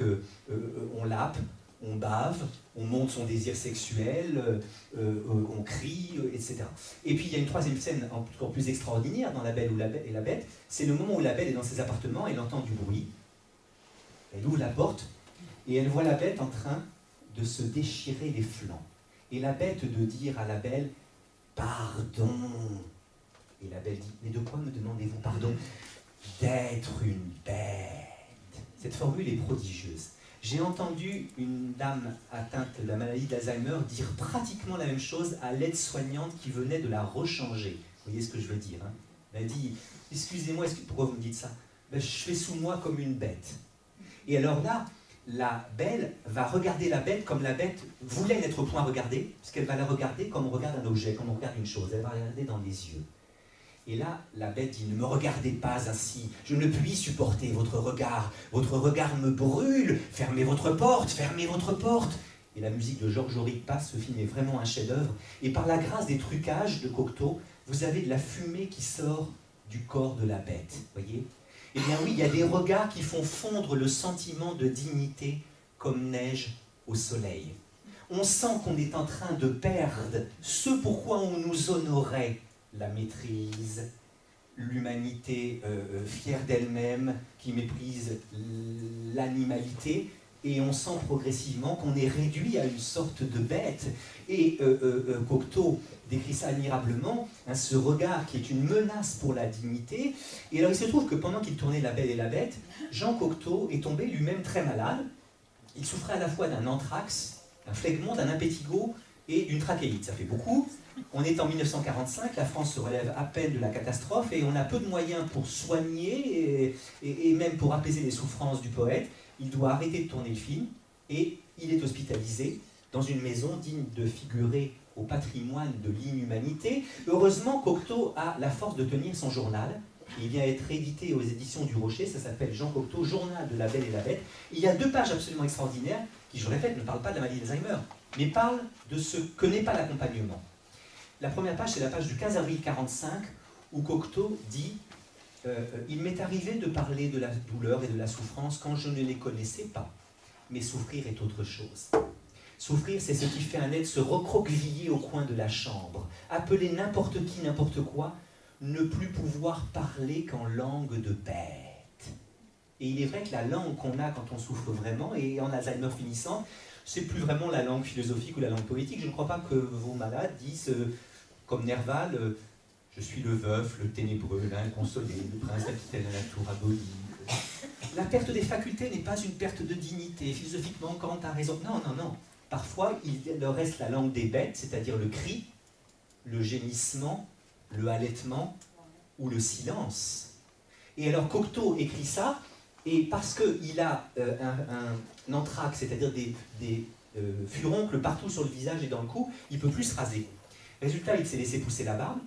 on lappe, on bave, on monte son désir sexuel, on crie, etc. Et puis, il y a une troisième scène encore plus extraordinaire dans La Belle et la Bête. C'est le moment où la Belle est dans ses appartements, elle entend du bruit. Elle ouvre la porte et elle voit la Bête en train de se déchirer les flancs. Et la Bête de dire à la Belle « Pardon ». Et la Belle dit « Mais de quoi me demandez-vous pardon ?»« D'être une bête ». Cette formule est prodigieuse. J'ai entendu une dame atteinte de la maladie d'Alzheimer dire pratiquement la même chose à l'aide-soignante qui venait de la rechanger. Vous voyez ce que je veux dire, hein? Elle dit « Excusez-moi, pourquoi vous me dites ça? Ben, je fais sous moi comme une bête. » Et alors là, la Belle va regarder la Bête comme la Bête voulait n'être point regardée, puisqu'elle va la regarder comme on regarde un objet, comme on regarde une chose. Elle va regarder dans les yeux. Et là, la Bête dit « Ne me regardez pas ainsi, je ne puis supporter votre regard me brûle, fermez votre porte, fermez votre porte !» Et la musique de Georges Auric passe, ce film est vraiment un chef-d'œuvre. Et par la grâce des trucages de Cocteau, vous avez de la fumée qui sort du corps de la Bête, voyez ? Eh bien oui, il y a des regards qui font fondre le sentiment de dignité comme neige au soleil. On sent qu'on est en train de perdre ce pourquoi on nous honorait, la maîtrise, l'humanité fière d'elle-même, qui méprise l'animalité, et on sent progressivement qu'on est réduit à une sorte de bête. Et Cocteau décrit ça admirablement, hein, ce regard qui est une menace pour la dignité. Et alors il se trouve que pendant qu'il tournait La Belle et la Bête, Jean Cocteau est tombé lui-même très malade. Il souffrait à la fois d'un anthrax, d'un phlegmon, d'un impétigo et d'une trachéite. Ça fait beaucoup. On est en 1945, la France se relève à peine de la catastrophe et on a peu de moyens pour soigner et même pour apaiser les souffrances du poète. Il doit arrêter de tourner le film et il est hospitalisé dans une maison digne de figurer au patrimoine de l'inhumanité. Heureusement, Cocteau a la force de tenir son journal. Il vient être édité aux éditions du Rocher, ça s'appelle Jean Cocteau, Journal de la Belle et la Bête. Il y a 2 pages absolument extraordinaires qui, je le répète, ne parlent pas de la maladie d'Alzheimer, mais parlent de ce que n'est pas l'accompagnement. La première page, c'est la page du 15 avril 1945, où Cocteau dit « Il m'est arrivé de parler de la douleur et de la souffrance quand je ne les connaissais pas, mais souffrir est autre chose. Souffrir, c'est ce qui fait un être se recroqueviller au coin de la chambre, appeler n'importe qui, n'importe quoi, ne plus pouvoir parler qu'en langue de bête. » Et il est vrai que la langue qu'on a quand on souffre vraiment, et en Alzheimer finissant, c'est plus vraiment la langue philosophique ou la langue poétique. Je ne crois pas que vos malades disent, comme Nerval, je suis le veuf, le ténébreux, l'inconsolé, le prince capitaine à la tour abolie. La perte des facultés n'est pas une perte de dignité. Philosophiquement, Kant a raison. Non, non, non. Parfois, il leur reste la langue des bêtes, c'est-à-dire le cri, le gémissement, le halètement ou le silence. Et alors Cocteau écrit ça, et parce qu'il a un anthrax, c'est-à-dire des furoncles partout sur le visage et dans le cou, il ne peut plus se raser. Résultat, il s'est laissé pousser la barbe,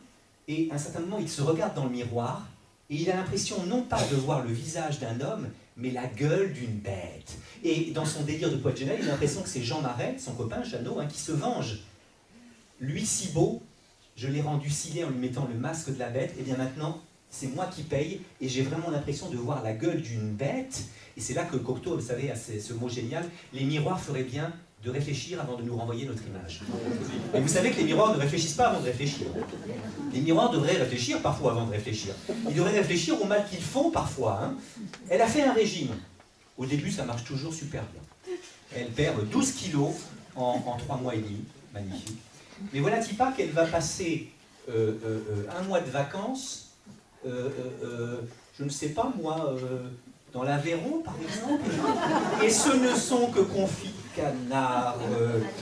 et à un certain moment, il se regarde dans le miroir, et il a l'impression non pas de voir le visage d'un homme, mais la gueule d'une bête. Et dans son délire de poète génial, il a l'impression que c'est Jean Marais, son copain, Jeannot, qui se venge. Lui si beau, je l'ai rendu si laid en lui mettant le masque de la bête, et bien maintenant, c'est moi qui paye, et j'ai vraiment l'impression de voir la gueule d'une bête. Et c'est là que Cocteau, vous savez, a ce mot génial, les miroirs feraient bien de réfléchir avant de nous renvoyer notre image. Et vous savez que les miroirs ne réfléchissent pas avant de réfléchir. Les miroirs devraient réfléchir parfois avant de réfléchir. Ils devraient réfléchir au mal qu'ils font parfois. Hein. Elle a fait un régime. Au début, ça marche toujours super bien. Elle perd 12 kilos en 3 mois et demi. Magnifique. Mais voilà-t-il pas qu'elle va passer un mois de vacances, je ne sais pas moi, dans l'Aveyron par exemple, et ce ne sont que confits de canard,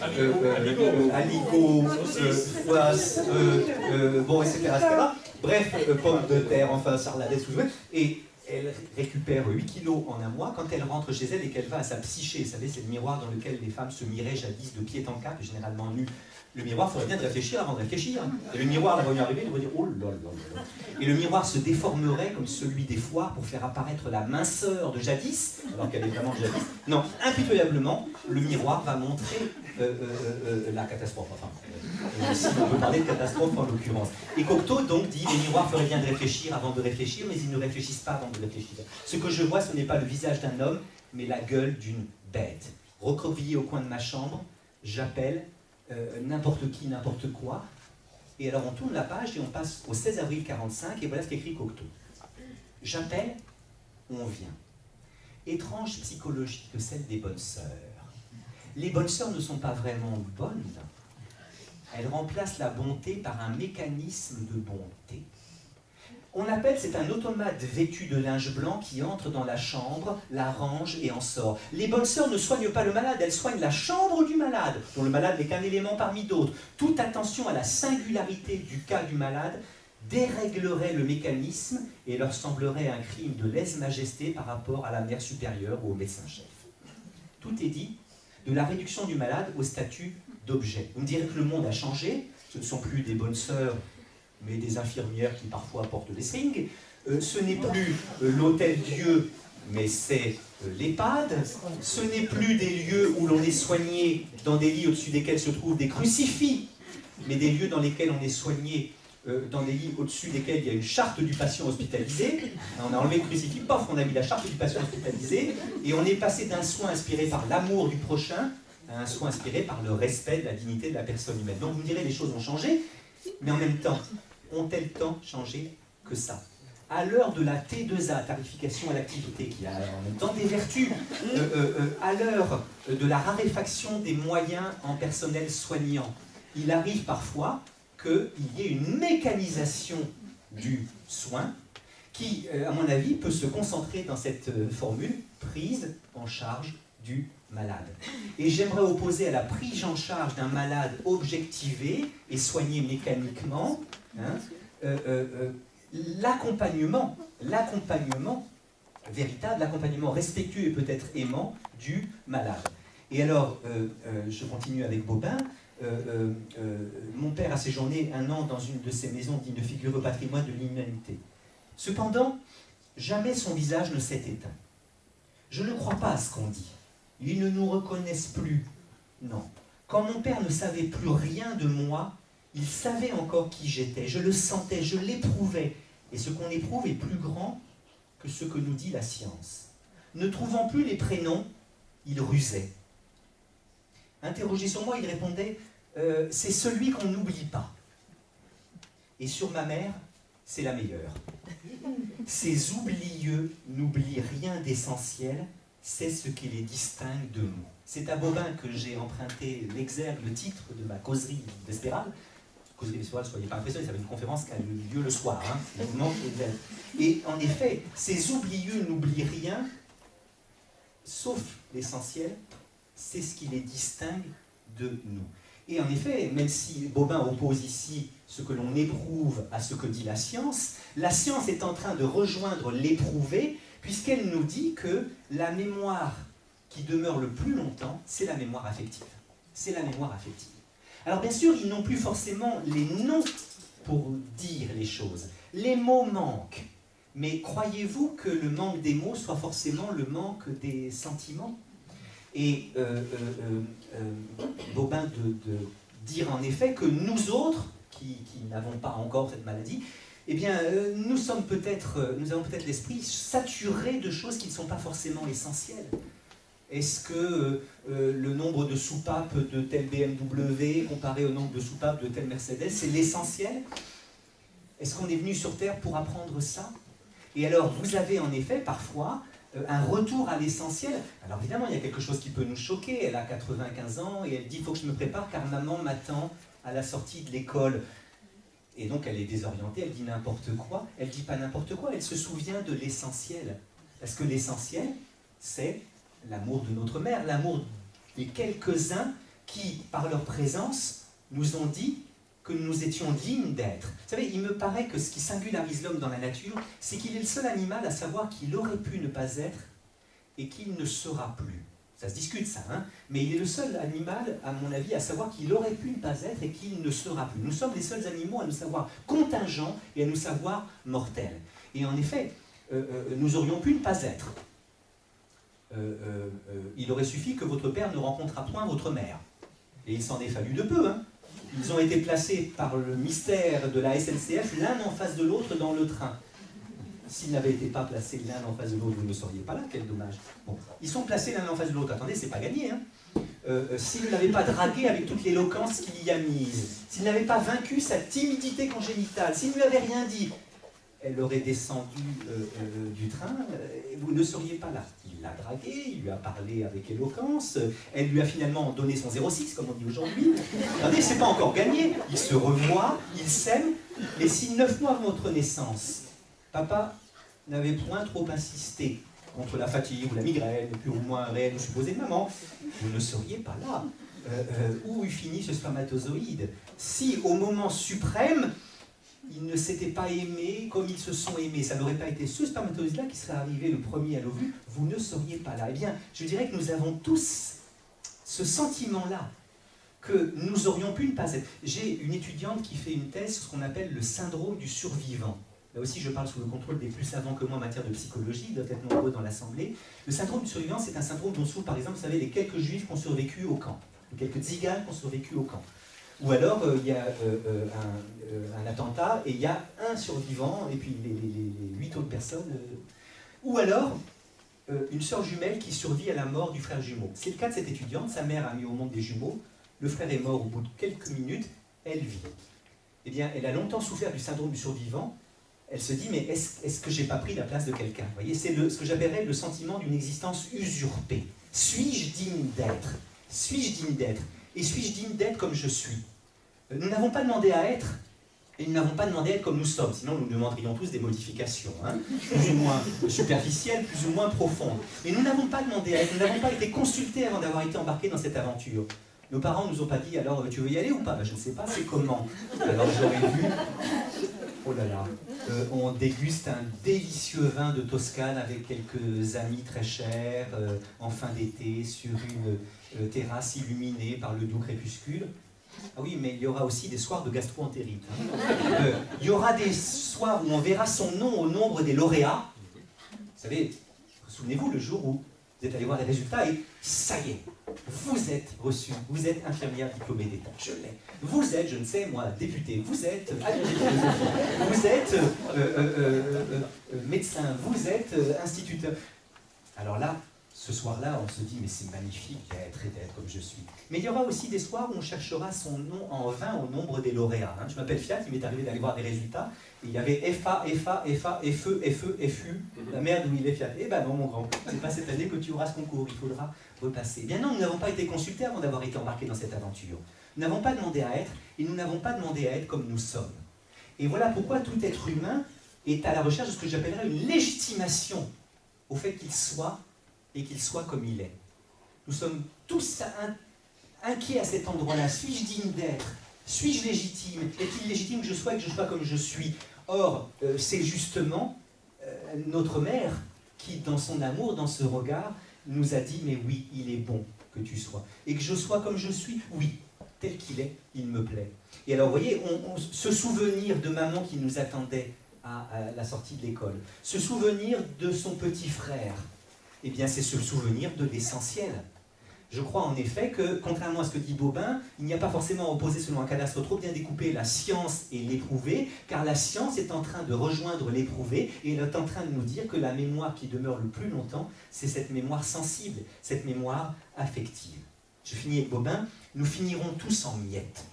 aligots, bon, etc., etc. Bref, pommes de terre, enfin, sarladès, et elle récupère 8 kilos en un mois quand elle rentre chez elle et qu'elle va à sa psyché. Vous savez, c'est le miroir dans lequel les femmes se miraient jadis de pied en cap, généralement nues. Le miroir, il faudrait bien de réfléchir avant de réfléchir. Et le miroir, là, va y arriver, il va dire « Oh là là là là ». Et le miroir se déformerait comme celui des foires pour faire apparaître la minceur de jadis, alors qu'elle est vraiment jadis. Non, impitoyablement, le miroir va montrer la catastrophe. Enfin, si on peut parler de catastrophe en l'occurrence. Et Cocteau donc dit « Les miroirs feraient bien de réfléchir avant de réfléchir, mais ils ne réfléchissent pas avant de réfléchir. Ce que je vois, ce n'est pas le visage d'un homme, mais la gueule d'une bête. Recroquevillé au coin de ma chambre, j'appelle n'importe qui, n'importe quoi. » Et alors on tourne la page et on passe au 16 avril 45, et voilà ce qu'écrit Cocteau. « J'appelle, on vient. Étrange psychologie que celle des bonnes sœurs. Les bonnes sœurs ne sont pas vraiment bonnes. Elles remplacent la bonté par un mécanisme de bonté. On appelle, c'est un automate vêtu de linge blanc qui entre dans la chambre, la range et en sort. Les bonnes sœurs ne soignent pas le malade, elles soignent la chambre du malade, dont le malade n'est qu'un élément parmi d'autres. Toute attention à la singularité du cas du malade déréglerait le mécanisme et leur semblerait un crime de lèse-majesté par rapport à la mère supérieure ou au médecin-chef. Tout est dit, de la réduction du malade au statut d'objet. Vous me direz que le monde a changé, ce ne sont plus des bonnes sœurs, mais des infirmières qui parfois portent des seringues. Ce n'est plus l'hôtel-Dieu, mais c'est l'EHPAD. Ce n'est plus des lieux où l'on est soigné dans des lits au-dessus desquels se trouvent des crucifix, mais des lieux dans lesquels on est soigné dans des lits au-dessus desquels il y a une charte du patient hospitalisé. On a enlevé le crucifix, pof, on a mis la charte du patient hospitalisé, et on est passé d'un soin inspiré par l'amour du prochain à un soin inspiré par le respect de la dignité de la personne humaine. Donc vous me direz, les choses ont changé, mais en même temps, ont-elles tant changé que ça? À l'heure de la T2A, tarification à l'activité, qui a en même temps des vertus, à l'heure de la raréfaction des moyens en personnel soignant, il arrive parfois qu'il y ait une mécanisation du soin qui, à mon avis, peut se concentrer dans cette formule prise en charge du malade. Et j'aimerais opposer à la prise en charge d'un malade objectivé et soigné mécaniquement, l'accompagnement véritable, l'accompagnement respectueux et peut-être aimant du malade. Et alors, je continue avec Bobin. Mon père a séjourné 1 an dans une de ces maisons dignes de figure au patrimoine de l'humanité. Cependant, jamais son visage ne s'est éteint. Je ne crois pas à ce qu'on dit. Ils ne nous reconnaissent plus. Non. Quand mon père ne savait plus rien de moi, il savait encore qui j'étais. Je le sentais, je l'éprouvais. Et ce qu'on éprouve est plus grand que ce que nous dit la science. Ne trouvant plus les prénoms, il rusait. Interrogé sur moi, il répondait « c'est celui qu'on n'oublie pas ». Et sur ma mère, c'est la meilleure. Ces oublieux n'oublient rien d'essentiel, c'est ce qui les distingue de nous. C'est à Bobin que j'ai emprunté l'exergue, le titre de ma causerie vespérale. Causerie vespérale, soyez pas impressionnés, ça va être une conférence qui a lieu le soir. Et en effet, ces oublieux n'oublient rien, sauf l'essentiel, c'est ce qui les distingue de nous. Et en effet, même si Bobin oppose ici ce que l'on éprouve à ce que dit la science est en train de rejoindre l'éprouvé, puisqu'elle nous dit que la mémoire qui demeure le plus longtemps, c'est la mémoire affective. C'est la mémoire affective. Alors bien sûr, ils n'ont plus forcément les noms pour dire les choses. Les mots manquent. Mais croyez-vous que le manque des mots soit forcément le manque des sentiments? Et Bobin de dire en effet que nous autres, qui n'avons pas encore cette maladie, eh bien, nous avons peut-être l'esprit saturé de choses qui ne sont pas forcément essentielles. Est-ce que le nombre de soupapes de tel BMW comparé au nombre de soupapes de tel Mercedes, c'est l'essentiel? Est-ce qu'on est venu sur Terre pour apprendre ça? Et alors, vous avez en effet parfois un retour à l'essentiel. Alors évidemment, il y a quelque chose qui peut nous choquer. Elle a 95 ans et elle dit « il faut que je me prépare car maman m'attend à la sortie de l'école ». Et donc elle est désorientée, elle dit n'importe quoi. Elle dit pas n'importe quoi, elle se souvient de l'essentiel. Parce que l'essentiel, c'est l'amour de notre mère, l'amour des quelques-uns qui, par leur présence, nous ont dit que nous étions dignes d'être. Vous savez, il me paraît que ce qui singularise l'homme dans la nature, c'est qu'il est le seul animal à savoir qu'il aurait pu ne pas être et qu'il ne sera plus. Ça se discute ça, hein, mais il est le seul animal, à mon avis, à savoir qu'il aurait pu ne pas être et qu'il ne sera plus. Nous sommes les seuls animaux à nous savoir contingents et à nous savoir mortels. Et en effet, nous aurions pu ne pas être. Il aurait suffi que votre père ne rencontrât point votre mère. Et il s'en est fallu de peu, hein. Ils ont été placés par le mystère de la SNCF l'un en face de l'autre dans le train. S'ils n'avaient été pas placés l'un en face de l'autre, vous ne seriez pas là, quel dommage. Bon, ils sont placés l'un en face de l'autre, attendez, c'est pas gagné. Hein. S'il ne l'avait pas dragué avec toute l'éloquence qu'il y a mise, s'il n'avait pas vaincu sa timidité congénitale, s'il ne lui avait rien dit, elle aurait descendu du train, et vous ne seriez pas là. Il l'a draguée, il lui a parlé avec éloquence, elle lui a finalement donné son 06, comme on dit aujourd'hui. Regardez, c'est pas encore gagné. Ils se revoient, ils s'aiment, et si 9 mois avant votre naissance, papa n'avait point trop insisté contre la fatigue ou la migraine, plus ou moins réelle ou supposée de maman, vous ne seriez pas là. Où finit ce spermatozoïde? Si, au moment suprême, ils ne s'étaient pas aimés comme ils se sont aimés, ça n'aurait pas été ce spermatozoïde-là qui serait arrivé le premier à l'ovule, vous ne seriez pas là. Eh bien, je dirais que nous avons tous ce sentiment-là, que nous aurions pu ne pas être. J'ai une étudiante qui fait une thèse sur ce qu'on appelle le syndrome du survivant. Là aussi, je parle sous le contrôle des plus savants que moi en matière de psychologie, ils doivent être nombreux dans l'Assemblée. Le syndrome du survivant, c'est un syndrome dont souffrent, par exemple, vous savez, les quelques juifs qui ont survécu au camp, ou quelques tziganes qui ont survécu au camp. Ou alors, il y a un attentat et il y a un survivant et puis les 8 autres personnes. Ou alors, une sœur jumelle qui survit à la mort du frère jumeau. C'est le cas de cette étudiante, sa mère a mis au monde des jumeaux, le frère est mort au bout de quelques minutes, elle vit. Eh bien, elle a longtemps souffert du syndrome du survivant. Elle se dit, mais est-ce que j'ai pas pris la place de quelqu'un? Vous voyez, c'est ce que j'appellerais le sentiment d'une existence usurpée. Suis-je digne d'être? Suis-je digne d'être? Et suis-je digne d'être comme je suis? Nous n'avons pas demandé à être, et nous n'avons pas demandé à être comme nous sommes, sinon nous demanderions tous des modifications, hein, plus ou moins superficielles, plus ou moins profondes. Mais nous n'avons pas demandé à être, nous n'avons pas été consultés avant d'avoir été embarqués dans cette aventure. Nos parents ne nous ont pas dit, alors tu veux y aller ou pas? Ben, je ne sais pas, c'est comment. Alors j'aurais vu, oh là là, on déguste un délicieux vin de Toscane avec quelques amis très chers, en fin d'été, sur une terrasse illuminée par le doux crépuscule. Ah oui, mais il y aura aussi des soirs de gastro-entérite. Hein. Il y aura des soirs où on verra son nom au nombre des lauréats. Vous savez, souvenez-vous le jour où vous êtes allé voir les résultats et ça y est, vous êtes reçu, vous êtes infirmière diplômée d'État, je l'ai. Vous êtes, je ne sais moi, député, vous êtes agrégé de philosophie, vous êtes médecin, vous êtes instituteur. Alors là, ce soir-là, on se dit, mais c'est magnifique d'être et d'être comme je suis. Mais il y aura aussi des soirs où on cherchera son nom en vain au nombre des lauréats. Hein. Je m'appelle Fiat, il m'est arrivé d'aller voir des résultats. Et il y avait FA, FA, FA, FE, FE, FU. La merde où il est Fiat. Eh ben non, mon grand, c'est pas cette année que tu auras ce concours, il faudra repasser. Eh bien non, nous n'avons pas été consultés avant d'avoir été embarqués dans cette aventure. Nous n'avons pas demandé à être, et nous n'avons pas demandé à être comme nous sommes. Et voilà pourquoi tout être humain est à la recherche de ce que j'appellerais une légitimation au fait qu'il soit et qu'il soit comme il est. Nous sommes tous inquiets à cet endroit-là. Suis-je digne d'être? Suis-je légitime? Est-il légitime que je sois comme je suis? Or, c'est justement notre mère qui, dans son amour, dans ce regard, nous a dit, mais oui, il est bon que tu sois. Et que je sois comme je suis, oui, tel qu'il est, il me plaît. Et alors, vous voyez, ce souvenir de maman qui nous attendait à la sortie de l'école, ce souvenir de son petit frère, eh bien, c'est ce souvenir de l'essentiel. Je crois en effet que, contrairement à ce que dit Bobin, il n'y a pas forcément à opposer selon un cadastre trop bien découpé la science et l'éprouvé, car la science est en train de rejoindre l'éprouvé et elle est en train de nous dire que la mémoire qui demeure le plus longtemps, c'est cette mémoire sensible, cette mémoire affective. Je finis avec Bobin, nous finirons tous en miettes.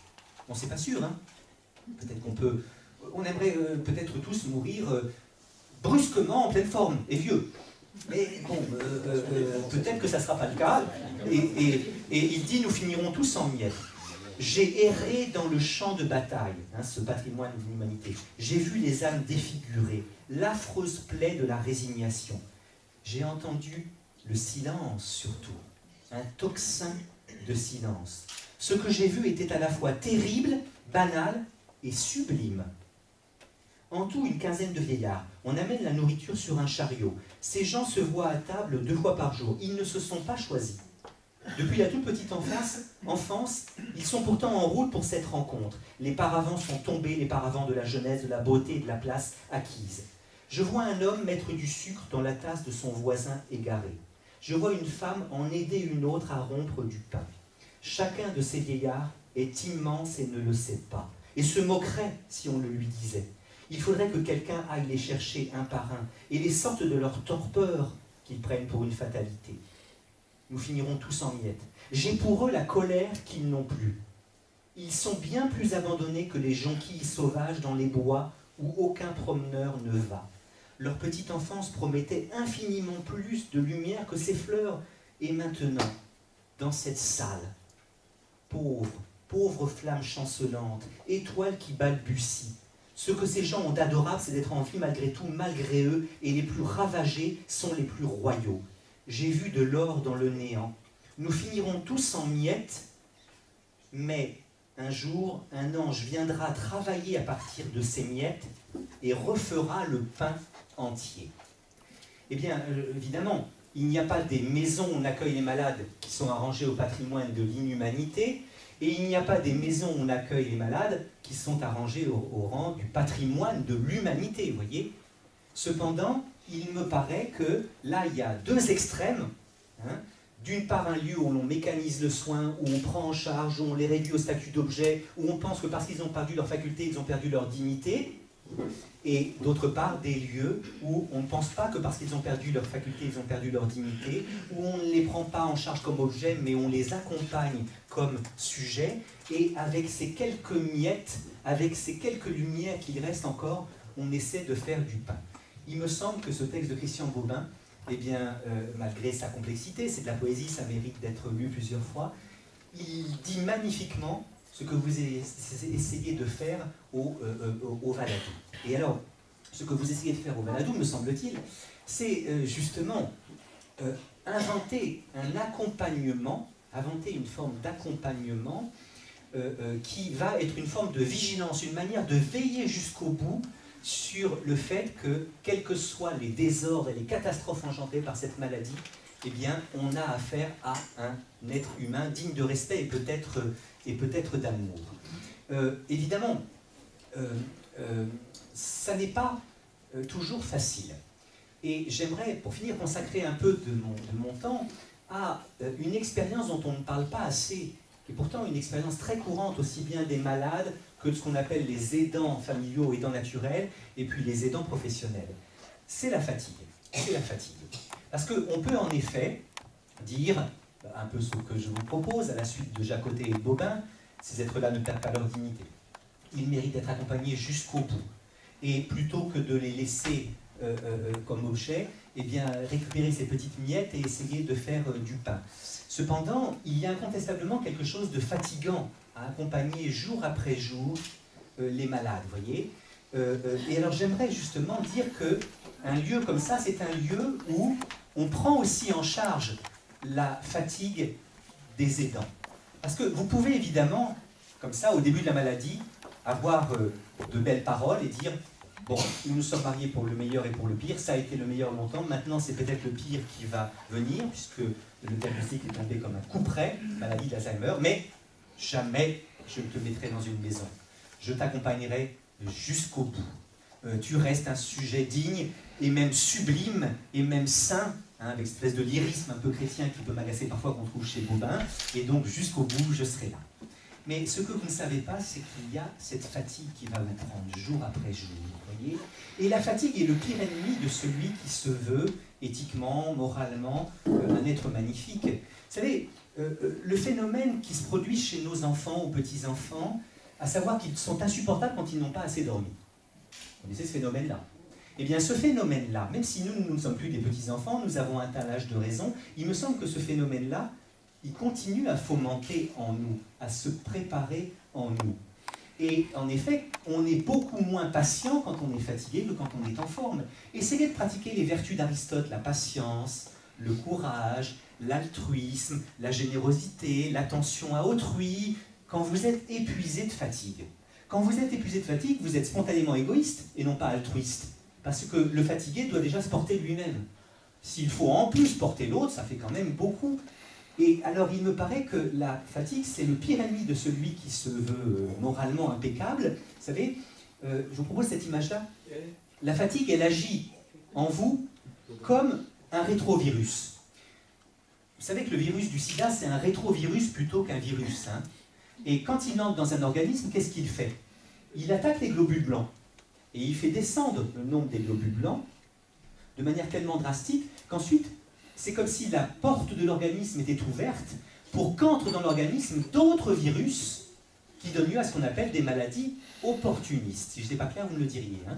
Bon, c'est pas sûr, hein. Peut-être qu'on peut... On aimerait peut-être tous mourir brusquement, en pleine forme, et vieux. Mais bon, peut-être que ça ne sera pas le cas. Et il dit, nous finirons tous en miettes. J'ai erré dans le champ de bataille, hein, ce patrimoine de l'humanité. J'ai vu les âmes défigurées, l'affreuse plaie de la résignation. J'ai entendu le silence surtout, un tocsin de silence. Ce que j'ai vu était à la fois terrible, banal et sublime. En tout, une quinzaine de vieillards. On amène la nourriture sur un chariot. Ces gens se voient à table 2 fois par jour. Ils ne se sont pas choisis. Depuis la toute petite enfance, ils sont pourtant en route pour cette rencontre. Les paravents sont tombés, les paravents de la jeunesse, de la beauté et de la place acquise. Je vois un homme mettre du sucre dans la tasse de son voisin égaré. Je vois une femme en aider une autre à rompre du pain. Chacun de ces vieillards est immense et ne le sait pas, et se moquerait si on le lui disait. Il faudrait que quelqu'un aille les chercher un par un et les sorte de leur torpeur qu'ils prennent pour une fatalité. Nous finirons tous en miettes. J'ai pour eux la colère qu'ils n'ont plus. Ils sont bien plus abandonnés que les jonquilles sauvages dans les bois où aucun promeneur ne va. Leur petite enfance promettait infiniment plus de lumière que ces fleurs. Et maintenant, dans cette salle, pauvre flamme chancelante, étoile qui balbutie, ce que ces gens ont d'adorable, c'est d'être en vie malgré tout, malgré eux, et les plus ravagés sont les plus royaux. J'ai vu de l'or dans le néant. Nous finirons tous en miettes, mais un jour, un ange viendra travailler à partir de ces miettes et refera le pain entier. Eh bien, évidemment, il n'y a pas des maisons où on accueille les malades qui sont arrangées au patrimoine de l'inhumanité, et il n'y a pas des maisons où on accueille les malades qui sont arrangées au rang du patrimoine de l'humanité, vous voyez. Cependant, il me paraît que là, il y a 2 extrêmes. Hein. D'une part, un lieu où l'on mécanise le soin, où on prend en charge, où on les réduit au statut d'objet, où on pense que parce qu'ils ont perdu leur faculté, ils ont perdu leur dignité. Et d'autre part, des lieux où on ne pense pas que parce qu'ils ont perdu leur faculté, ils ont perdu leur dignité, où on ne les prend pas en charge comme objet, mais on les accompagne comme sujet, et avec ces quelques miettes, avec ces quelques lumières qu'il reste encore, on essaie de faire du pain. Il me semble que ce texte de Christian Bobin, eh bien, malgré sa complexité, c'est de la poésie, ça mérite d'être lu plusieurs fois, il dit magnifiquement ce que vous essayez de faire au Valadou. Et alors, ce que vous essayez de faire au Valadou, me semble-t-il, c'est justement inventer un accompagnement, inventer une forme d'accompagnement qui va être une forme de vigilance, une manière de veiller jusqu'au bout sur le fait que, quels que soient les désordres et les catastrophes engendrées par cette maladie, eh bien, on a affaire à un être humain digne de respect et peut-être d'amour. Évidemment, ça n'est pas toujours facile. Et j'aimerais, pour finir, consacrer un peu de mon temps à une expérience dont on ne parle pas assez, et pourtant une expérience très courante aussi bien des malades que de ce qu'on appelle les aidants familiaux, aidants naturels, et puis les aidants professionnels. C'est la fatigue. C'est la fatigue. Parce qu'on peut en effet dire, un peu ce que je vous propose, à la suite de Jacotet et de Bobin, ces êtres-là ne perdent pas leur dignité. Ils méritent d'être accompagnés jusqu'au bout. Et plutôt que de les laisser comme objet, eh bien, récupérer ces petites miettes et essayer de faire du pain. Cependant, il y a incontestablement quelque chose de fatigant à accompagner jour après jour les malades, vous voyez. Et alors j'aimerais justement dire qu'un lieu comme ça, c'est un lieu où on prend aussi en charge la fatigue des aidants. Parce que vous pouvez évidemment, comme ça, au début de la maladie, avoir de belles paroles et dire « Bon, nous nous sommes mariés pour le meilleur et pour le pire, ça a été le meilleur longtemps, maintenant c'est peut-être le pire qui va venir, puisque le diagnostic est tombé comme un coup près, maladie d'Alzheimer, mais jamais je ne te mettrai dans une maison. Je t'accompagnerai jusqu'au bout. Tu restes un sujet digne et même sublime et même saint, hein, avec cette espèce de lyrisme un peu chrétien qui peut m'agacer parfois qu'on trouve chez Bobin, et donc jusqu'au bout, je serai là. Mais ce que vous ne savez pas, c'est qu'il y a cette fatigue qui va vous prendre jour après jour, vous voyez. Et la fatigue est le pire ennemi de celui qui se veut, éthiquement, moralement, un être magnifique. Vous savez, le phénomène qui se produit chez nos enfants ou petits-enfants, à savoir qu'ils sont insupportables quand ils n'ont pas assez dormi. Vous connaissez ce phénomène-là? Eh bien, ce phénomène-là, même si nous ne sommes plus des petits-enfants, nous avons atteint l'âge de raison, il me semble que ce phénomène-là, il continue à fomenter en nous, à se préparer en nous. Et en effet, on est beaucoup moins patient quand on est fatigué que quand on est en forme. Essayez de pratiquer les vertus d'Aristote, la patience, le courage, l'altruisme, la générosité, l'attention à autrui, quand vous êtes épuisé de fatigue. Quand vous êtes épuisé de fatigue, vous êtes spontanément égoïste et non pas altruiste. Parce que le fatigué doit déjà se porter lui-même. S'il faut en plus porter l'autre, ça fait quand même beaucoup. Et alors il me paraît que la fatigue, c'est le pire ennemi de celui qui se veut moralement impeccable. Vous savez, je vous propose cette image-là. La fatigue, elle agit en vous comme un rétrovirus. Vous savez que le virus du sida, c'est un rétrovirus plutôt qu'un virus. Hein. Et quand il entre dans un organisme, qu'est-ce qu'il fait? Il attaque les globules blancs. Et il fait descendre le nombre des globules blancs de manière tellement drastique qu'ensuite, c'est comme si la porte de l'organisme était ouverte pour qu'entrent dans l'organisme d'autres virus qui donnent lieu à ce qu'on appelle des maladies opportunistes. Si je n'étais pas clair, vous me le diriez. Hein.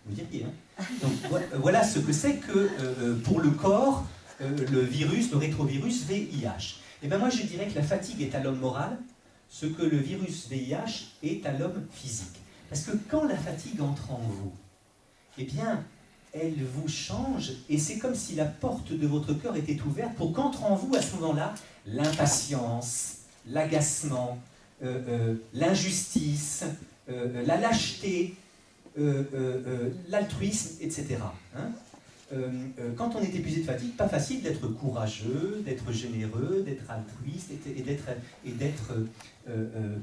Vous me diriez. Hein. Donc voilà ce que c'est que pour le corps, le virus, le rétrovirus VIH. Et bien moi je dirais que la fatigue est à l'homme moral, ce que le virus VIH est à l'homme physique. Parce que quand la fatigue entre en vous, eh bien, elle vous change, et c'est comme si la porte de votre cœur était ouverte pour qu'entre en vous, à ce moment-là, l'impatience, l'agacement, l'injustice, la lâcheté, l'altruisme, etc. Hein. Quand on est épuisé de fatigue, pas facile d'être courageux, d'être généreux, d'être altruiste et d'être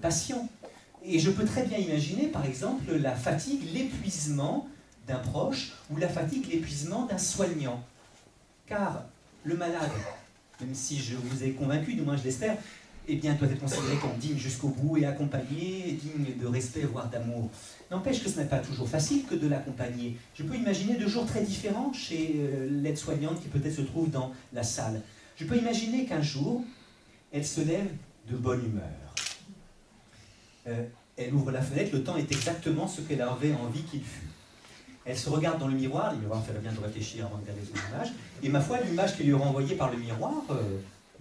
patient. Et je peux très bien imaginer, par exemple, la fatigue, l'épuisement d'un proche ou la fatigue, l'épuisement d'un soignant. Car le malade, même si je vous ai convaincu, du moins je l'espère, eh bien, doit être considéré comme digne jusqu'au bout et accompagné, digne de respect, voire d'amour. N'empêche que ce n'est pas toujours facile que de l'accompagner. Je peux imaginer 2 jours très différents chez l'aide-soignante qui peut-être se trouve dans la salle. Je peux imaginer qu'un jour, elle se lève de bonne humeur. Elle ouvre la fenêtre, le temps est exactement ce qu'elle avait envie qu'il fût. Elle se regarde dans le miroir ferait bien de réfléchir avant de regarder son image, et ma foi, l'image qui lui est renvoyée par le miroir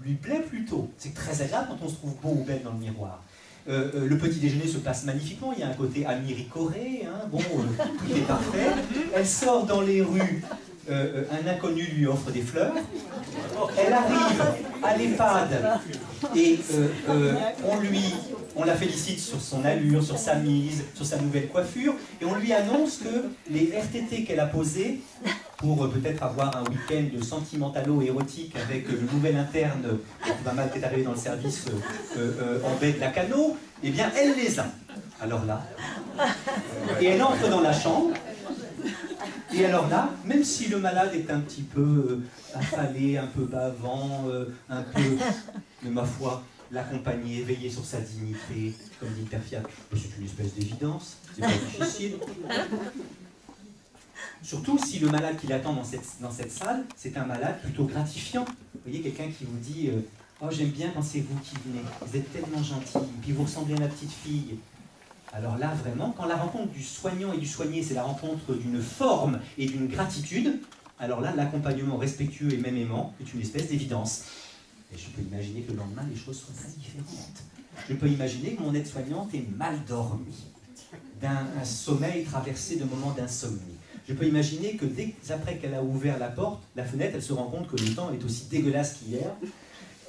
lui plaît plutôt. C'est très agréable quand on se trouve beau ou belle dans le miroir. Le petit déjeuner se passe magnifiquement, il y a un côté amiricoré, hein, bon, tout est parfait. Elle sort dans les rues, un inconnu lui offre des fleurs. Elle arrive à l'EHPAD et on la félicite sur son allure, sur sa mise, sur sa nouvelle coiffure, et on lui annonce que les RTT qu'elle a posés pour peut-être avoir un week-end sentimentalo-érotique avec le nouvel interne qui va mal peut-être arriver dans le service en baie de la Cano, eh bien elle les a. Alors là, et elle entre dans la chambre, et alors là, même si le malade est un petit peu affalé, un peu bavant, un peu, mais ma foi, l'accompagner, veiller sur sa dignité, comme dit Père Fiat, c'est une espèce d'évidence, c'est pas difficile. Surtout si le malade qui l'attend dans cette salle, c'est un malade plutôt gratifiant. Vous voyez, quelqu'un qui vous dit « Oh, j'aime bien quand c'est vous qui venez, vous êtes tellement gentil, puis vous ressemblez à ma petite fille ». Alors là, vraiment, quand la rencontre du soignant et du soigné, c'est la rencontre d'une forme et d'une gratitude, alors là, l'accompagnement respectueux et même aimant est une espèce d'évidence. Et je peux imaginer que le lendemain, les choses soient très différentes. Je peux imaginer que mon aide-soignante ait mal dormi, d'un sommeil traversé de moments d'insomnie. Je peux imaginer que dès après qu'elle a ouvert la porte, la fenêtre, elle se rend compte que le temps est aussi dégueulasse qu'hier.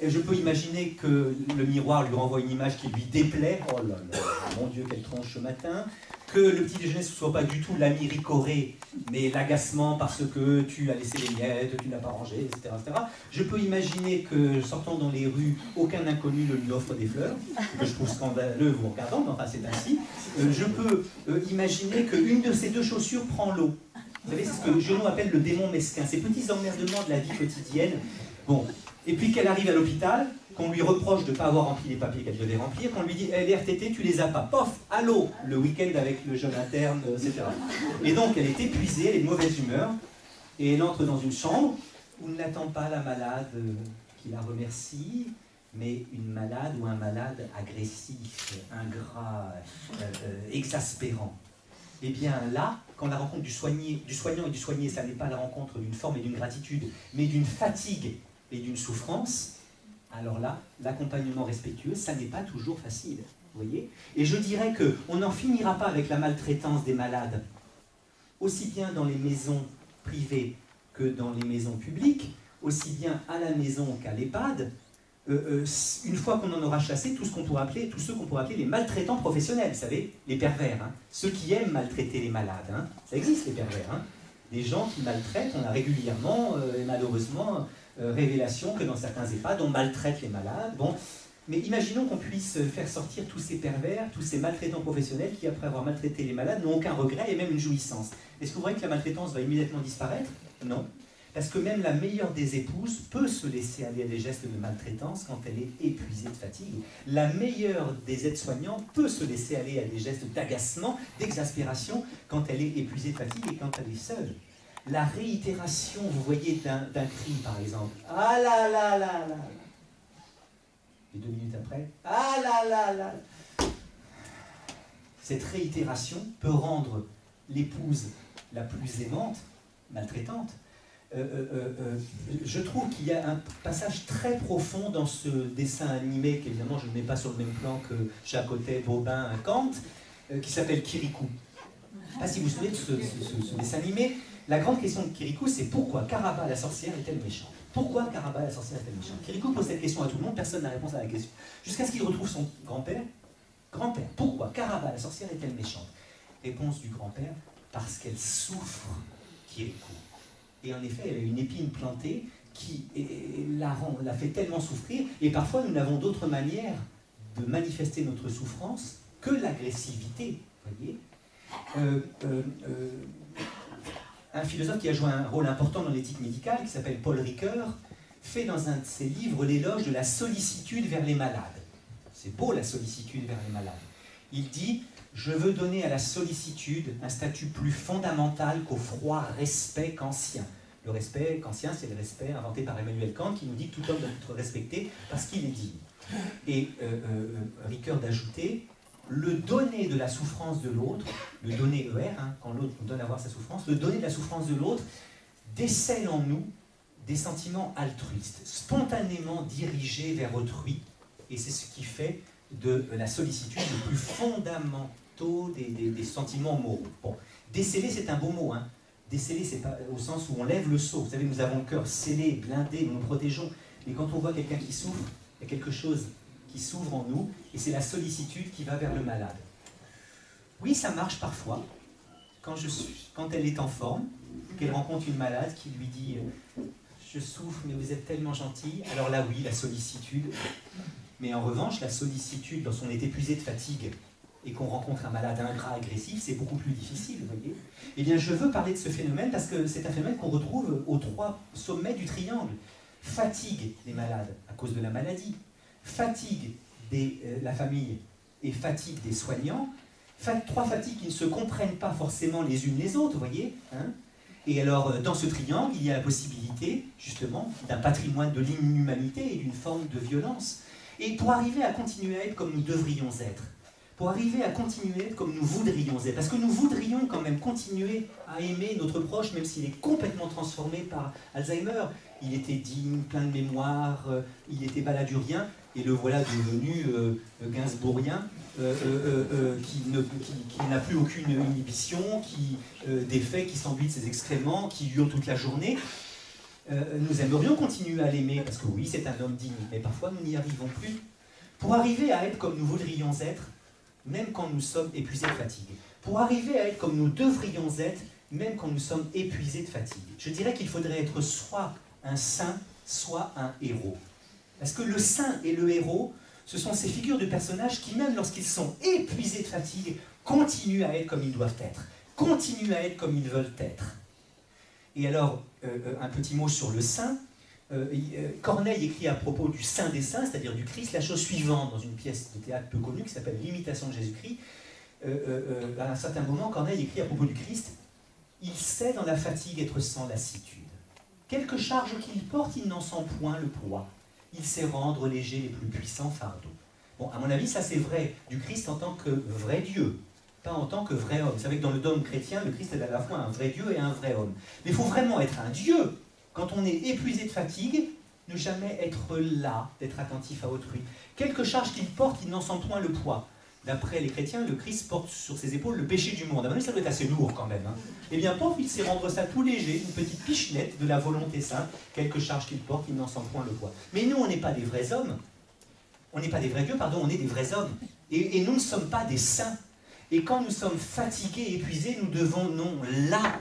Et je peux imaginer que le miroir lui renvoie une image qui lui déplaît. Oh là là, mon Dieu, quelle tronche ce matin. Que le petit déjeuner ne soit pas du tout l'amiricoré, mais l'agacement parce que tu as laissé les miettes, tu ne l'as pas rangé, etc., etc. Je peux imaginer que, sortant dans les rues, aucun inconnu ne lui offre des fleurs, que je trouve scandaleux vous regardant, mais enfin c'est ainsi. Je peux imaginer qu'une de ces 2 chaussures prend l'eau. Vous savez, c'est ce que Genot appelle le démon mesquin, ces petits emmerdements de la vie quotidienne. Bon. Et puis qu'elle arrive à l'hôpital, qu'on lui reproche de ne pas avoir rempli les papiers qu'elle devait remplir, qu'on lui dit hey, « les RTT, tu les as pas. Pof, allô, le week-end avec le jeune interne, etc. » Et donc elle est épuisée, elle est de mauvaise humeur, et elle entre dans une chambre où ne l'attend pas la malade qui la remercie, mais une malade ou un malade agressif, ingrat, exaspérant. Et bien là, quand la rencontre du soignant et du soigné, ça n'est pas la rencontre d'une forme et d'une gratitude, mais d'une fatigue et d'une souffrance, alors là, l'accompagnement respectueux, ça n'est pas toujours facile, vous voyez. Et je dirais qu'on n'en finira pas avec la maltraitance des malades, aussi bien dans les maisons privées que dans les maisons publiques, aussi bien à la maison qu'à l'EHPAD, une fois qu'on en aura chassé tous ceux qu'on pourrait appeler les maltraitants professionnels, vous savez, les pervers, hein, ceux qui aiment maltraiter les malades, hein, ça existe les pervers, hein, des gens qui maltraitent, on a régulièrement et malheureusement révélation que dans certains EHPAD on maltraite les malades, bon, mais imaginons qu'on puisse faire sortir tous ces pervers, tous ces maltraitants professionnels qui après avoir maltraité les malades n'ont aucun regret et même une jouissance. Est-ce que vous voyez que la maltraitance va immédiatement disparaître? Non. Parce que même la meilleure des épouses peut se laisser aller à des gestes de maltraitance quand elle est épuisée de fatigue. La meilleure des aides-soignants peut se laisser aller à des gestes d'agacement, d'exaspération quand elle est épuisée de fatigue et quand elle est seule. La réitération, vous voyez, d'un cri par exemple. Ah là là là là. Et 2 minutes après, ah là là là. Cette réitération peut rendre l'épouse la plus aimante, maltraitante. Je trouve qu'il y a un passage très profond dans ce dessin animé, qu'évidemment je ne mets pas sur le même plan que Chacotet, Bobin, Kant, qui s'appelle Kirikou. Je ne sais pas si vous vous souvenez de ce dessin animé. La grande question de Kirikou, c'est pourquoi Karaba la sorcière est-elle méchante? Pourquoi Karaba la sorcière est-elle méchante? Kirikou pose cette question à tout le monde, personne n'a réponse à la question. Jusqu'à ce qu'il retrouve son grand-père. Grand-père, pourquoi Karaba la sorcière est-elle méchante? Réponse du grand-père, parce qu'elle souffre, Kirikou. Et en effet, elle a une épine plantée qui la fait tellement souffrir. Et parfois, nous n'avons d'autre manière de manifester notre souffrance que l'agressivité. Voyez, un philosophe qui a joué un rôle important dans l'éthique médicale, qui s'appelle Paul Ricoeur, fait dans un de ses livres l'éloge de la sollicitude vers les malades. C'est beau la sollicitude vers les malades. Il dit « Je veux donner à la sollicitude un statut plus fondamental qu'au froid respect kantien. » Le respect kantien, c'est le respect inventé par Emmanuel Kant, qui nous dit que tout homme doit être respecté parce qu'il est digne. Et Ricoeur d'ajouter « Le donner de la souffrance de l'autre, le donner ER, hein, quand l'autre nous donne à voir sa souffrance, le donner de la souffrance de l'autre décèle en nous des sentiments altruistes, spontanément dirigés vers autrui, et c'est ce qui fait de la sollicitude le plus fondamentaux des sentiments moraux. Bon, déceler, c'est un beau mot, hein. Déceler, c'est pas au sens où on lève le sceau. Vous savez, nous avons le cœur scellé, blindé, nous nous protégeons. Mais quand on voit quelqu'un qui souffre, il y a quelque chose qui s'ouvre en nous, et c'est la sollicitude qui va vers le malade. Oui, ça marche parfois, quand elle est en forme, qu'elle rencontre une malade qui lui dit « Je souffre, mais vous êtes tellement gentil », alors là, oui, la sollicitude. Mais en revanche, la sollicitude, lorsqu'on est épuisé de fatigue et qu'on rencontre un malade ingrat, agressif, c'est beaucoup plus difficile, vous voyez. Eh bien, je veux parler de ce phénomène parce que c'est un phénomène qu'on retrouve aux 3 sommets du triangle. Fatigue les malades à cause de la maladie, fatigue la famille et fatigue des soignants, 3 fatigues qui ne se comprennent pas forcément les unes les autres, vous voyez, hein. Et alors, dans ce triangle, il y a la possibilité, justement, d'un patrimoine de l'inhumanité et d'une forme de violence. Et pour arriver à continuer à être comme nous devrions être, pour arriver à continuer à être comme nous voudrions être, parce que nous voudrions quand même continuer à aimer notre proche, même s'il est complètement transformé par Alzheimer. Il était digne, plein de mémoire, il était baladurien, et le voilà devenu gainsbourgien, qui n'a plus aucune inhibition, des faits qui s'enduit de ses excréments, qui hurle toute la journée. Nous aimerions continuer à l'aimer, parce que oui, c'est un homme digne, mais parfois nous n'y arrivons plus. Pour arriver à être comme nous voudrions être, même quand nous sommes épuisés de fatigue. Pour arriver à être comme nous devrions être, même quand nous sommes épuisés de fatigue. Je dirais qu'il faudrait être soit un saint, soit un héros. Parce que le saint et le héros, ce sont ces figures de personnages qui, même lorsqu'ils sont épuisés de fatigue, continuent à être comme ils doivent être, continuent à être comme ils veulent être. Et alors, un petit mot sur le saint. Corneille écrit à propos du saint des saints, c'est-à-dire du Christ, la chose suivante dans une pièce de théâtre peu connue qui s'appelle L'imitation de Jésus-Christ. À un certain moment, Corneille écrit à propos du Christ « Il sait dans la fatigue être sans lassitude. Quelque charge qu'il porte, il n'en sent point le poids. Il sait rendre léger les plus puissants fardeaux. » Bon, à mon avis, ça c'est vrai du Christ en tant que vrai Dieu, pas en tant que vrai homme. Vous savez que dans le dogme chrétien, le Christ est à la fois un vrai Dieu et un vrai homme. Mais il faut vraiment être un Dieu. Quand on est épuisé de fatigue, ne jamais être là, d'être attentif à autrui. Quelque charge qu'il porte, il n'en sent point le poids. d'après les chrétiens, le Christ porte sur ses épaules le péché du monde. À mon avis, ça doit être assez lourd quand même. Hein. Eh bien, pauvre, il sait rendre ça tout léger, une petite pichenette de la volonté sainte, quelques charges qu'il porte, il n'en sent point le poids. Mais nous, on n'est pas des vrais hommes, on n'est pas des vrais dieux, pardon, on est des vrais hommes. Et nous ne sommes pas des saints. Et quand nous sommes fatigués, épuisés, nous devons, non, là,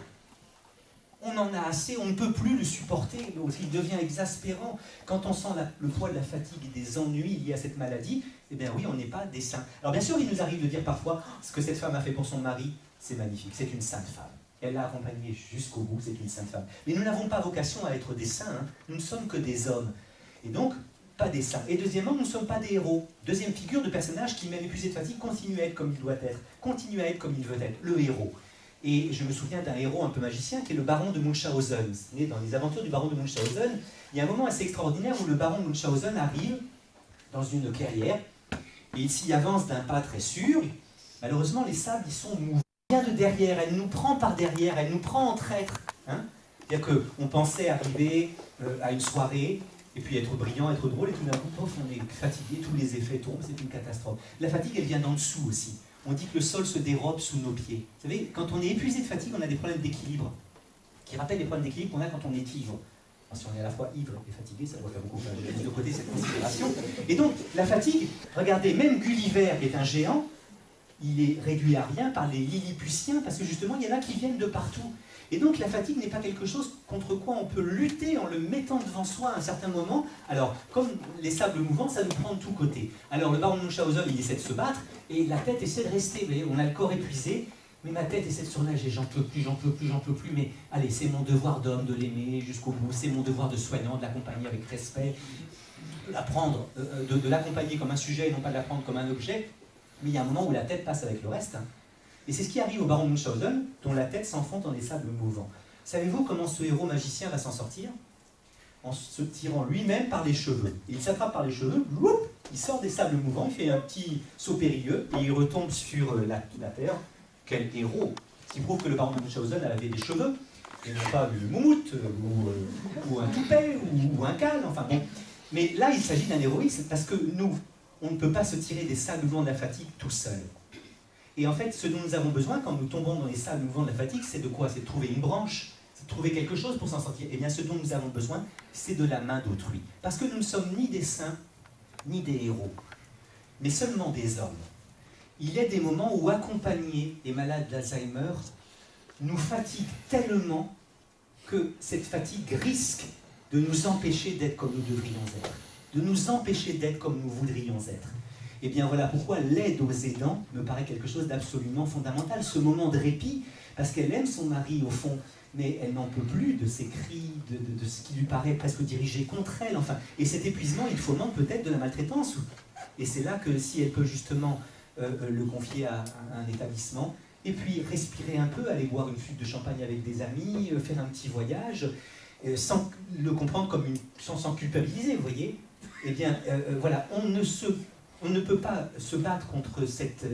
on en a assez, on ne peut plus le supporter, il devient exaspérant. Quand on sent le poids de la fatigue et des ennuis liés à cette maladie, eh bien oui, on n'est pas des saints. Alors bien sûr, il nous arrive de dire parfois, ce que cette femme a fait pour son mari, c'est magnifique, c'est une sainte femme. Elle l'a accompagnée jusqu'au bout, c'est une sainte femme. Mais nous n'avons pas vocation à être des saints, hein. Nous ne sommes que des hommes. Et donc, pas des saints. Et deuxièmement, nous ne sommes pas des héros. Deuxième figure de personnage qui, même épuisé de fatigue, continue à être comme il doit être, continue à être comme il veut être, le héros. Et je me souviens d'un héros un peu magicien qui est le baron de Munchausen. Né dans les aventures du baron de Munchausen, il y a un moment assez extraordinaire où le baron de Munchausen arrive dans une clairière et il s'y avance d'un pas très sûr. Malheureusement, les sables, ils sont mouvants. Elle vient de derrière, elle nous prend par derrière, elle nous prend en traître. Hein, c'est-à-dire qu'on pensait arriver à une soirée et puis être brillant, être drôle, et tout d'un coup, pof, on est fatigué, tous les effets tombent, c'est une catastrophe. La fatigue, elle vient d'en dessous aussi. On dit que le sol se dérobe sous nos pieds. Vous savez, quand on est épuisé de fatigue, on a des problèmes d'équilibre, qui rappellent les problèmes d'équilibre qu'on a quand on est ivre. Alors, si on est à la fois ivre et fatigué, ça doit faire beaucoup. J'ai mis de côté cette considération. Et donc, la fatigue, regardez, même Gulliver, qui est un géant, il est réduit à rien par les Lilliputiens, parce que justement, il y en a qui viennent de partout. Et donc la fatigue n'est pas quelque chose contre quoi on peut lutter en le mettant devant soi à un certain moment. Alors, comme les sables mouvants, ça nous prend de tous côtés. Alors le baron de Munchausen, il essaie de se battre, et la tête essaie de rester. Vous voyez, on a le corps épuisé, mais ma tête essaie de surnager. J'en peux plus, j'en peux plus, j'en peux plus, mais allez, c'est mon devoir d'homme de l'aimer jusqu'au bout, c'est mon devoir de soignant, de l'accompagner avec respect, de l'accompagner comme un sujet et non pas de l'apprendre comme un objet. Mais il y a un moment où la tête passe avec le reste. Hein. Et c'est ce qui arrive au baron Munchausen, dont la tête s'enfonce dans les sables mouvants. Savez-vous comment ce héros magicien va s'en sortir? En se tirant lui-même par les cheveux. Et il s'attrape par les cheveux, whoop, il sort des sables mouvants, il fait un petit saut périlleux, et il retombe sur la terre. Quel héros! Ce qui prouve que le baron Munchausen avait des cheveux, et non pas une moumoute, ou un toupet, ou un cal, enfin bon. Mais là, il s'agit d'un héroïsme, parce que nous, on ne peut pas se tirer des sables mouvants de la fatigue tout seul. Et en fait, ce dont nous avons besoin quand nous tombons dans les sables mouvants de la fatigue, c'est de quoi? C'est de trouver une branche, c'est de trouver quelque chose pour s'en sortir. Eh bien, ce dont nous avons besoin, c'est de la main d'autrui. Parce que nous ne sommes ni des saints, ni des héros, mais seulement des hommes. Il y a des moments où accompagner les malades d'Alzheimer nous fatigue tellement que cette fatigue risque de nous empêcher d'être comme nous devrions être, de nous empêcher d'être comme nous voudrions être. Et bien voilà pourquoi l'aide aux aidants me paraît quelque chose d'absolument fondamental. Ce moment de répit, parce qu'elle aime son mari au fond, mais elle n'en peut plus de ses cris, de ce qui lui paraît presque dirigé contre elle. Enfin, et cet épuisement, il fomente peut-être de la maltraitance. Et c'est là que si elle peut justement le confier à un établissement, et puis respirer un peu, aller boire une flûte de champagne avec des amis, faire un petit voyage, sans le comprendre comme sans s'en culpabiliser, vous voyez. Eh bien, voilà, on ne peut pas se battre contre cet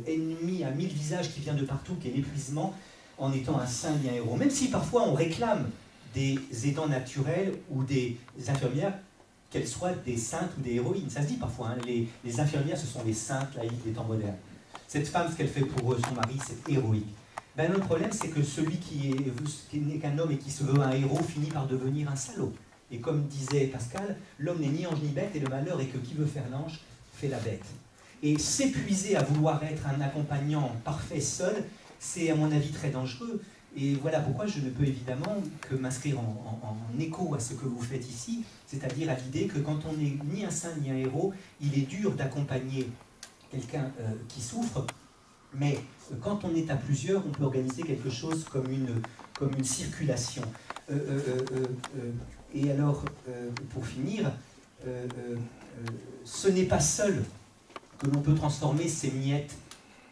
ennemi à 1000 visages qui vient de partout, qui est l'épuisement, en étant un saint et un héros. Même si parfois on réclame des aidants naturels ou des infirmières, qu'elles soient des saintes ou des héroïnes. Ça se dit parfois, hein, les infirmières, ce sont les saintes laïques des temps modernes. Cette femme, ce qu'elle fait pour son mari, c'est héroïque. Ben, le problème, c'est que celui qui n'est qu'un homme et qui se veut un héros finit par devenir un salaud. Et comme disait Pascal, l'homme n'est ni ange ni bête, et le malheur est que qui veut faire l'ange fait la bête. Et s'épuiser à vouloir être un accompagnant parfait seul, c'est à mon avis très dangereux. Et voilà pourquoi je ne peux évidemment que m'inscrire en écho à ce que vous faites ici, c'est-à-dire à l'idée que quand on n'est ni un saint ni un héros, il est dur d'accompagner quelqu'un qui souffre, mais quand on est à plusieurs, on peut organiser quelque chose comme une circulation. Et alors, pour finir, ce n'est pas seul que l'on peut transformer ces miettes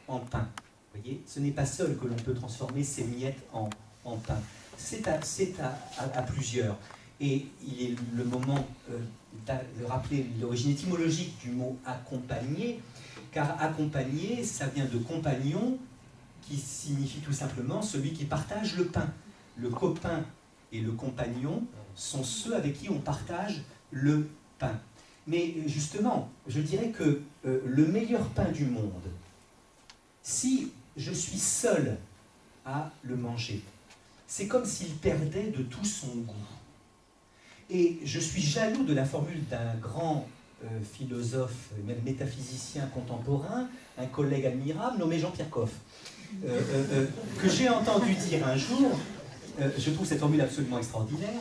en pain. Vous voyez, ce n'est pas seul que l'on peut transformer ces miettes en pain. C'est à plusieurs. Et il est le moment de rappeler l'origine étymologique du mot accompagner, car accompagner, ça vient de compagnon, qui signifie tout simplement celui qui partage le pain. Le copain et le compagnon sont ceux avec qui on partage le pain. Mais justement, je dirais que le meilleur pain du monde, si je suis seul à le manger, c'est comme s'il perdait de tout son goût. Et je suis jaloux de la formule d'un grand philosophe, même métaphysicien contemporain, un collègue admirable nommé Jean-Pierre Coff, que j'ai entendu dire un jour, je trouve cette formule absolument extraordinaire: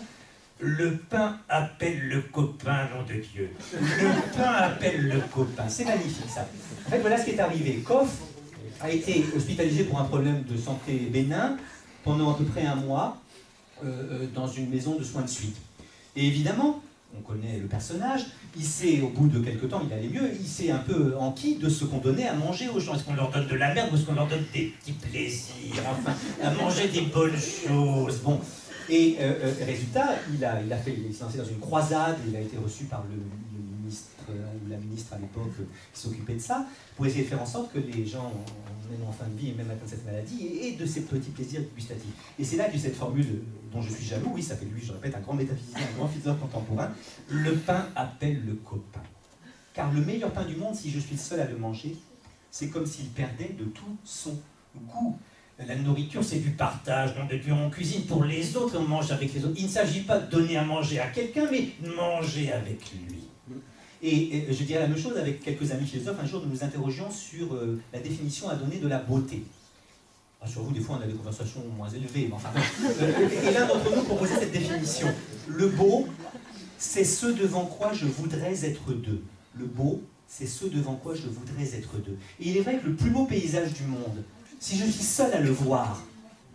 le pain appelle le copain, nom de Dieu. Le pain appelle le copain. C'est magnifique, ça. En fait, voilà ce qui est arrivé. Coff a été hospitalisé pour un problème de santé bénin pendant à peu près un mois dans une maison de soins de suite. Et évidemment, on connaît le personnage, il s'est, au bout de quelques temps, il allait mieux, il s'est un peu enquis de ce qu'on donnait à manger aux gens. Est-ce qu'on leur donne de la merde ou est-ce qu'on leur donne des petits plaisirs, enfin, à manger des bonnes choses. Bon. Et résultat, il s'est lancé dans une croisade, il a été reçu par le ministre, ou la ministre à l'époque, qui s'occupait de ça, pour essayer de faire en sorte que les gens, même en fin de vie et même atteints de cette maladie, aient de ces petits plaisirs gustatifs. Et c'est là que cette formule dont je suis jaloux, oui, ça fait de lui, je répète, un grand métaphysicien, un grand philosophe contemporain, le pain appelle le copain. Car le meilleur pain du monde, si je suis le seul à le manger, c'est comme s'il perdait de tout son goût. La nourriture, c'est du partage, nom de Dieu, on cuisine pour les autres et on mange avec les autres. Il ne s'agit pas de donner à manger à quelqu'un, mais de manger avec lui. Et je dirais la même chose avec quelques amis philosophes. Un jour, nous nous interrogions sur la définition à donner de la beauté. Sur vous, des fois, on a des conversations moins élevées, mais enfin... et l'un d'entre nous proposait cette définition. Le beau, c'est ce devant quoi je voudrais être deux. Le beau, c'est ce devant quoi je voudrais être deux. Et il est vrai que le plus beau paysage du monde, si je suis seul à le voir,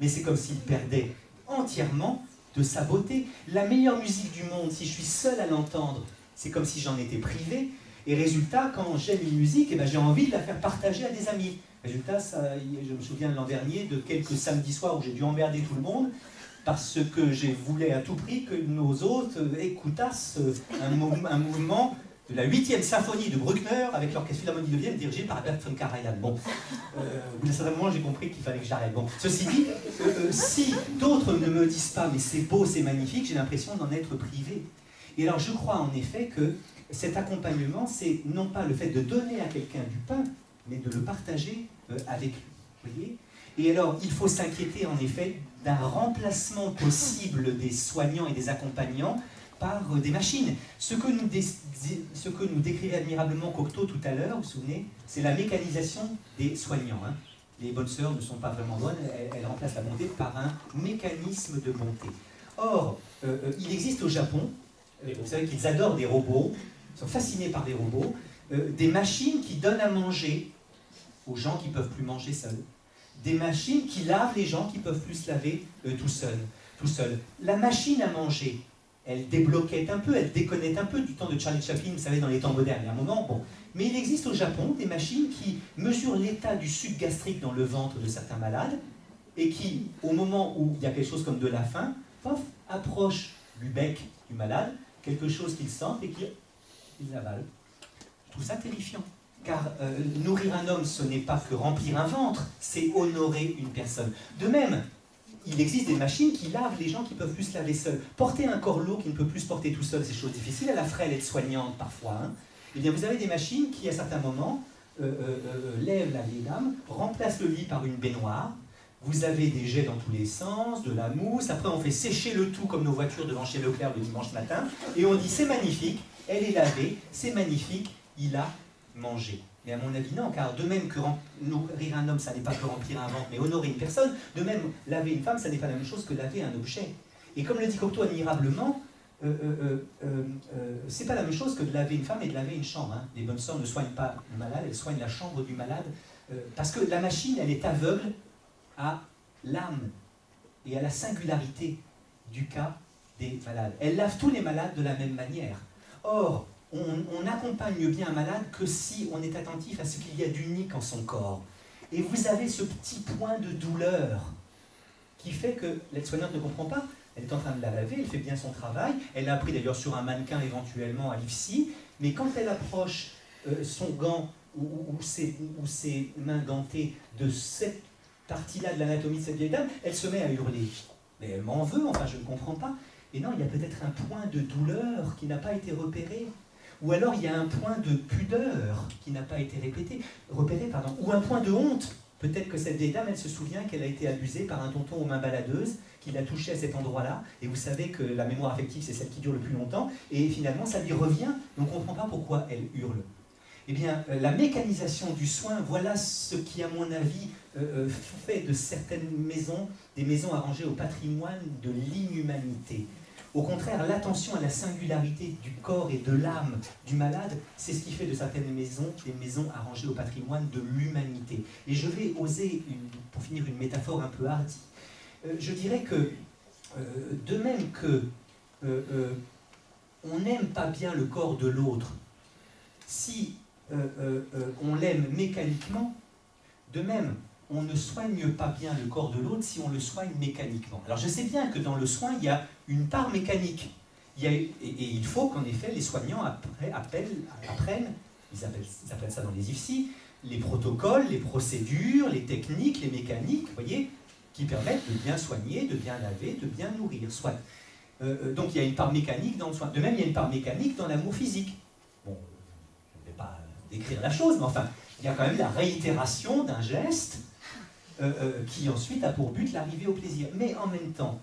mais c'est comme s'il perdait entièrement de sa beauté. La meilleure musique du monde, si je suis seul à l'entendre, c'est comme si j'en étais privé. Et résultat, quand j'aime une musique, eh ben, j'ai envie de la faire partager à des amis. Résultat, je me souviens l'an dernier de quelques samedis soirs où j'ai dû emmerder tout le monde parce que je voulais à tout prix que nos hôtes écoutassent un mouvement de la 8e symphonie de Bruckner avec l'Orchestre Philharmonique de Vienne dirigé par Bert von Karajan. Bon, au bout d'un certain moment, j'ai compris qu'il fallait que j'arrête. Bon, ceci dit, si d'autres ne me disent pas « mais c'est beau, c'est magnifique », j'ai l'impression d'en être privé. Et alors, je crois en effet que cet accompagnement, c'est non pas le fait de donner à quelqu'un du pain, mais de le partager avec lui. Vous voyez ? Et alors, il faut s'inquiéter en effet d'un remplacement possible des soignants et des accompagnants par des machines. Ce que nous décrivait admirablement Cocteau tout à l'heure, vous vous souvenez, c'est la mécanisation des soignants. Hein. Les bonnes sœurs ne sont pas vraiment bonnes, elles remplacent la bonté par un mécanisme de bonté. Or, il existe au Japon, vous savez qu'ils adorent des robots, ils sont fascinés par des robots, des machines qui donnent à manger aux gens qui ne peuvent plus manger seuls. Des machines qui lavent les gens qui ne peuvent plus se laver tout seuls. La machine à manger, elle débloquette un peu, elle déconnecte un peu du temps de Charlie Chaplin, vous savez, dans les temps modernes. Il y a un moment, bon. Mais il existe au Japon des machines qui mesurent l'état du suc gastrique dans le ventre de certains malades et qui, au moment où il y a quelque chose comme de la faim, pof, approche du bec du malade, quelque chose qu'il sent et qu'il avale. Je trouve ça terrifiant. Car nourrir un homme, ce n'est pas que remplir un ventre, c'est honorer une personne. De même, il existe des machines qui lavent les gens qui ne peuvent plus se laver seuls. Porter un corps lourd qui ne peut plus se porter tout seul, c'est chose difficile. Elle a frêle être soignante parfois. Hein. Eh bien, vous avez des machines qui, à certains moments, lèvent la vieille dame, remplacent le lit par une baignoire. Vous avez des jets dans tous les sens, de la mousse. Après, on fait sécher le tout comme nos voitures devant chez Leclerc le dimanche matin. Et on dit, c'est magnifique, elle est lavée, c'est magnifique, il a mangé. Mais à mon avis, non, car de même que nourrir un homme, ça n'est pas que remplir un ventre, mais honorer une personne, de même, laver une femme, ça n'est pas la même chose que laver un objet. Et comme le dit Cocteau admirablement, c'est pas la même chose que de laver une femme et de laver une chambre. Hein. Les bonnes sœurs ne soignent pas le malade, elles soignent la chambre du malade, parce que la machine, elle est aveugle à l'âme et à la singularité du cas des malades. Elle lave tous les malades de la même manière. Or, on n'accompagne bien un malade que si on est attentif à ce qu'il y a d'unique en son corps. Et vous avez ce petit point de douleur qui fait que l'aide-soignante ne comprend pas. Elle est en train de la laver, elle fait bien son travail. Elle l'a appris d'ailleurs sur un mannequin éventuellement à l'IFSI. Mais quand elle approche son gant ou ses mains gantées de cette partie-là de l'anatomie de cette vieille dame, elle se met à hurler. Mais elle m'en veut, enfin je ne comprends pas. Et non, il y a peut-être un point de douleur qui n'a pas été repéré. ou alors il y a un point de pudeur qui n'a pas été repéré, ou un point de honte. Peut-être que cette vieille dame, elle se souvient qu'elle a été abusée par un tonton aux mains baladeuses, qui l'a touchée à cet endroit-là, et vous savez que la mémoire affective, c'est celle qui dure le plus longtemps, et finalement, ça lui revient, et on ne comprend pas pourquoi elle hurle. Eh bien, la mécanisation du soin, voilà ce qui, à mon avis, fait de certaines maisons, des maisons arrangées au patrimoine de l'inhumanité. Au contraire, l'attention à la singularité du corps et de l'âme du malade, c'est ce qui fait de certaines maisons des maisons arrangées au patrimoine de l'humanité. Et je vais oser, pour finir, une métaphore un peu hardie. Je dirais que, de même que on n'aime pas bien le corps de l'autre, si on l'aime mécaniquement, de même, on ne soigne pas bien le corps de l'autre si on le soigne mécaniquement. Alors je sais bien que dans le soin, il y a une part mécanique. Et il faut qu'en effet les soignants apprennent, ils appellent ça dans les IFSI, les protocoles, les procédures, les techniques, les mécaniques, vous voyez, qui permettent de bien soigner, de bien laver, de bien nourrir, soit. Donc il y a une part mécanique dans le soin. De même, il y a une part mécanique dans l'amour physique. Bon, je ne vais pas décrire la chose, mais enfin, il y a quand même la réitération d'un geste qui ensuite a pour but l'arrivée au plaisir. Mais en même temps,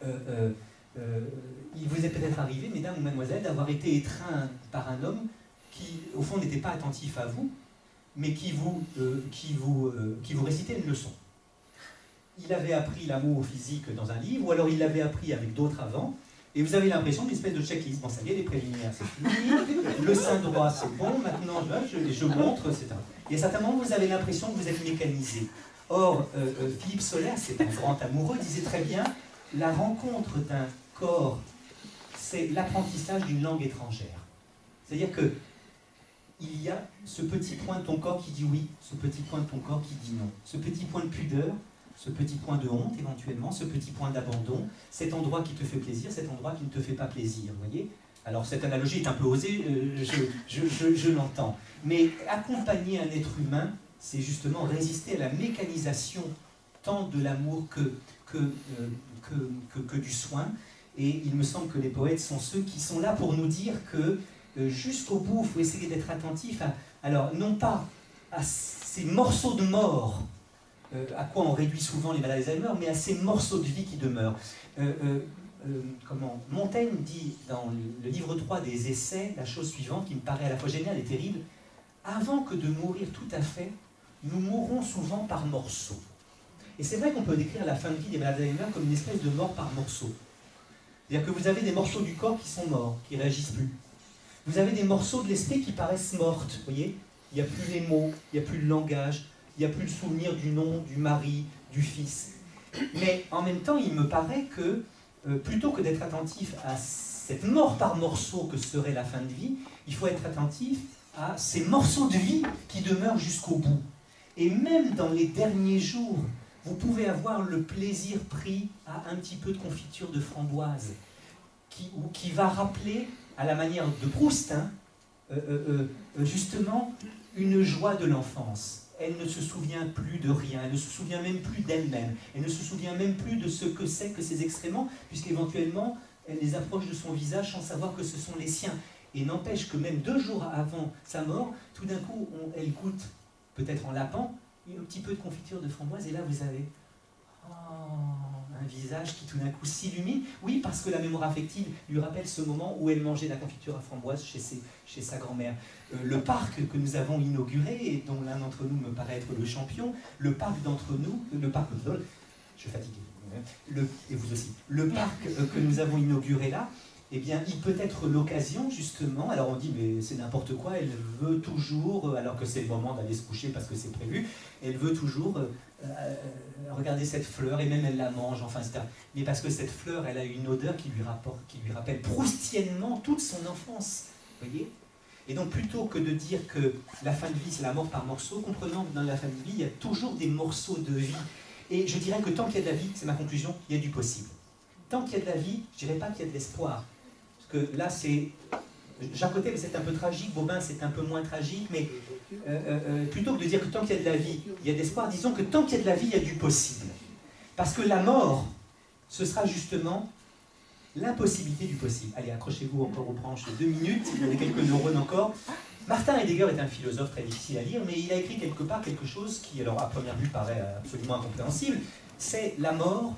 il vous est peut-être arrivé, mesdames ou mademoiselles, d'avoir été étreint par un homme qui, au fond, n'était pas attentif à vous, mais qui vous récitait une leçon. Il avait appris l'amour physique dans un livre, ou alors il l'avait appris avec d'autres avant, et vous avez l'impression d'une espèce de checklist. Bon, ça y est, les préliminaires, c'est fini, le sein droit, c'est bon, maintenant je montre, etc. Et à certains moments, vous avez l'impression que vous êtes mécanisé. Or, Philippe Soler, c'est un grand amoureux, disait très bien, la rencontre d'un corps, c'est l'apprentissage d'une langue étrangère. C'est-à-dire que il y a ce petit point de ton corps qui dit oui, ce petit point de ton corps qui dit non, ce petit point de pudeur, ce petit point de honte éventuellement, ce petit point d'abandon, cet endroit qui te fait plaisir, cet endroit qui ne te fait pas plaisir, vous voyez? Alors cette analogie est un peu osée, je l'entends. Mais accompagner un être humain, c'est justement résister à la mécanisation tant de l'amour que du soin. Et il me semble que les poètes sont ceux qui sont là pour nous dire que jusqu'au bout, il faut essayer d'être attentif alors non pas à ces morceaux de mort, à quoi on réduit souvent les malades d'Alzheimer, mais à ces morceaux de vie qui demeurent. Montaigne dit dans le livre 3 des Essais la chose suivante qui me paraît à la fois géniale et terrible. Avant que de mourir tout à fait, nous mourrons souvent par morceaux. Et c'est vrai qu'on peut décrire la fin de vie des malades d'Alzheimer comme une espèce de mort par morceaux. C'est-à-dire que vous avez des morceaux du corps qui sont morts, qui ne réagissent plus. Vous avez des morceaux de l'esprit qui paraissent mortes, vous voyez? Il n'y a plus les mots, il n'y a plus le langage, il n'y a plus le souvenir du nom, du mari, du fils. Mais en même temps, il me paraît que plutôt que d'être attentif à cette mort par morceaux que serait la fin de vie, il faut être attentif à ces morceaux de vie qui demeurent jusqu'au bout. Et même dans les derniers jours, vous pouvez avoir le plaisir pris à un petit peu de confiture de framboise, qui va rappeler, à la manière de Proust, justement, une joie de l'enfance. Elle ne se souvient plus de rien, elle ne se souvient même plus d'elle-même, elle ne se souvient même plus de ce que c'est que ces excréments, puisqu'éventuellement, elle les approche de son visage sans savoir que ce sont les siens. Et n'empêche que même 2 jours avant sa mort, tout d'un coup, elle goûte, peut-être en lapant, un petit peu de confiture de framboise, et là vous avez un visage qui tout d'un coup s'illumine. Oui, parce que la mémoire affective lui rappelle ce moment où elle mangeait la confiture à framboise chez sa grand-mère. Le parc que nous avons inauguré, et dont l'un d'entre nous me paraît être le champion, le parc d'entre nous, le parc de Dole, je suis fatigué, et vous aussi, le parc que nous avons inauguré là, eh bien, il peut être l'occasion, justement, alors on dit, mais c'est n'importe quoi, elle veut toujours, alors que c'est le moment d'aller se coucher parce que c'est prévu, elle veut toujours regarder cette fleur, et même elle la mange, enfin, etc. Mais parce que cette fleur, elle a une odeur qui lui rappelle proustiennement toute son enfance, vous voyez? Et donc, plutôt que de dire que la fin de vie, c'est la mort par morceaux, comprenons que dans la fin de vie, il y a toujours des morceaux de vie. Et je dirais que tant qu'il y a de la vie, c'est ma conclusion, il y a du possible. Tant qu'il y a de la vie, je ne dirais pas qu'il y a de l'espoir. Parce que là, c'est... Jacotet, c'est un peu tragique, Bobin, c'est un peu moins tragique, mais plutôt que de dire que tant qu'il y a de la vie, il y a de l'espoir, disons que tant qu'il y a de la vie, il y a du possible. Parce que la mort, ce sera justement l'impossibilité du possible. Allez, accrochez-vous encore aux branches 2 minutes, il y a quelques neurones encore. Martin Heidegger est un philosophe très difficile à lire, mais il a écrit quelque part quelque chose qui, alors à première vue, paraît absolument incompréhensible. C'est la mort,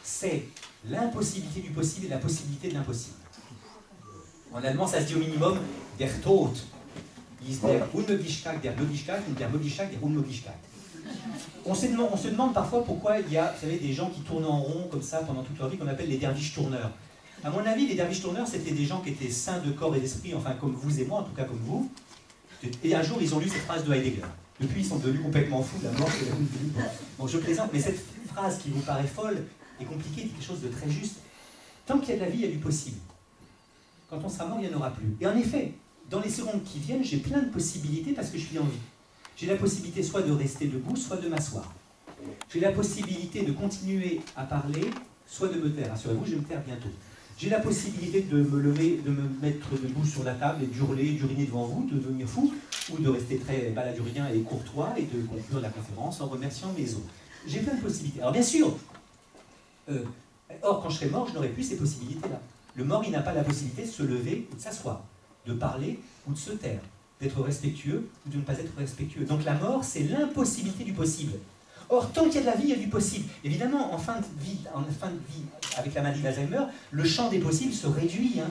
c'est l'impossibilité du possible et la possibilité de l'impossible. En allemand, ça se dit au minimum der Tod ist der Unmöglichkeit der Möglichkeit und der Möglichkeit der Unmöglichkeit. On se demande parfois pourquoi il y a, vous savez, des gens qui tournent en rond comme ça pendant toute leur vie qu'on appelle les derviches tourneurs. À mon avis, les derviches tourneurs, c'était des gens qui étaient sains de corps et d'esprit, enfin comme vous et moi, en tout cas comme vous. Et un jour, ils ont lu cette phrase de Heidegger. Depuis, ils sont devenus complètement fous, la mort, c'est la vie. Bon, je plaisante, mais cette phrase qui vous paraît folle et compliquée est quelque chose de très juste. Tant qu'il y a de la vie, il y a du possible. Quand on sera mort, il n'y en aura plus. Et en effet, dans les secondes qui viennent, j'ai plein de possibilités parce que je suis en vie. J'ai la possibilité soit de rester debout, soit de m'asseoir. J'ai la possibilité de continuer à parler, soit de me taire. Rassurez-vous, je vais me taire bientôt. J'ai la possibilité de me lever, de me mettre debout sur la table et d'hurler, d'uriner devant vous, de devenir fou, ou de rester très baladurien et courtois et de conclure la conférence en remerciant mes os. J'ai plein de possibilités. Alors bien sûr, or quand je serai mort, je n'aurai plus ces possibilités-là. Le mort, il n'a pas la possibilité de se lever ou de s'asseoir, de parler ou de se taire, d'être respectueux ou de ne pas être respectueux. Donc la mort, c'est l'impossibilité du possible. Or, tant qu'il y a de la vie, il y a du possible. Évidemment, en fin de vie, avec la maladie d'Alzheimer, le champ des possibles se réduit. Hein.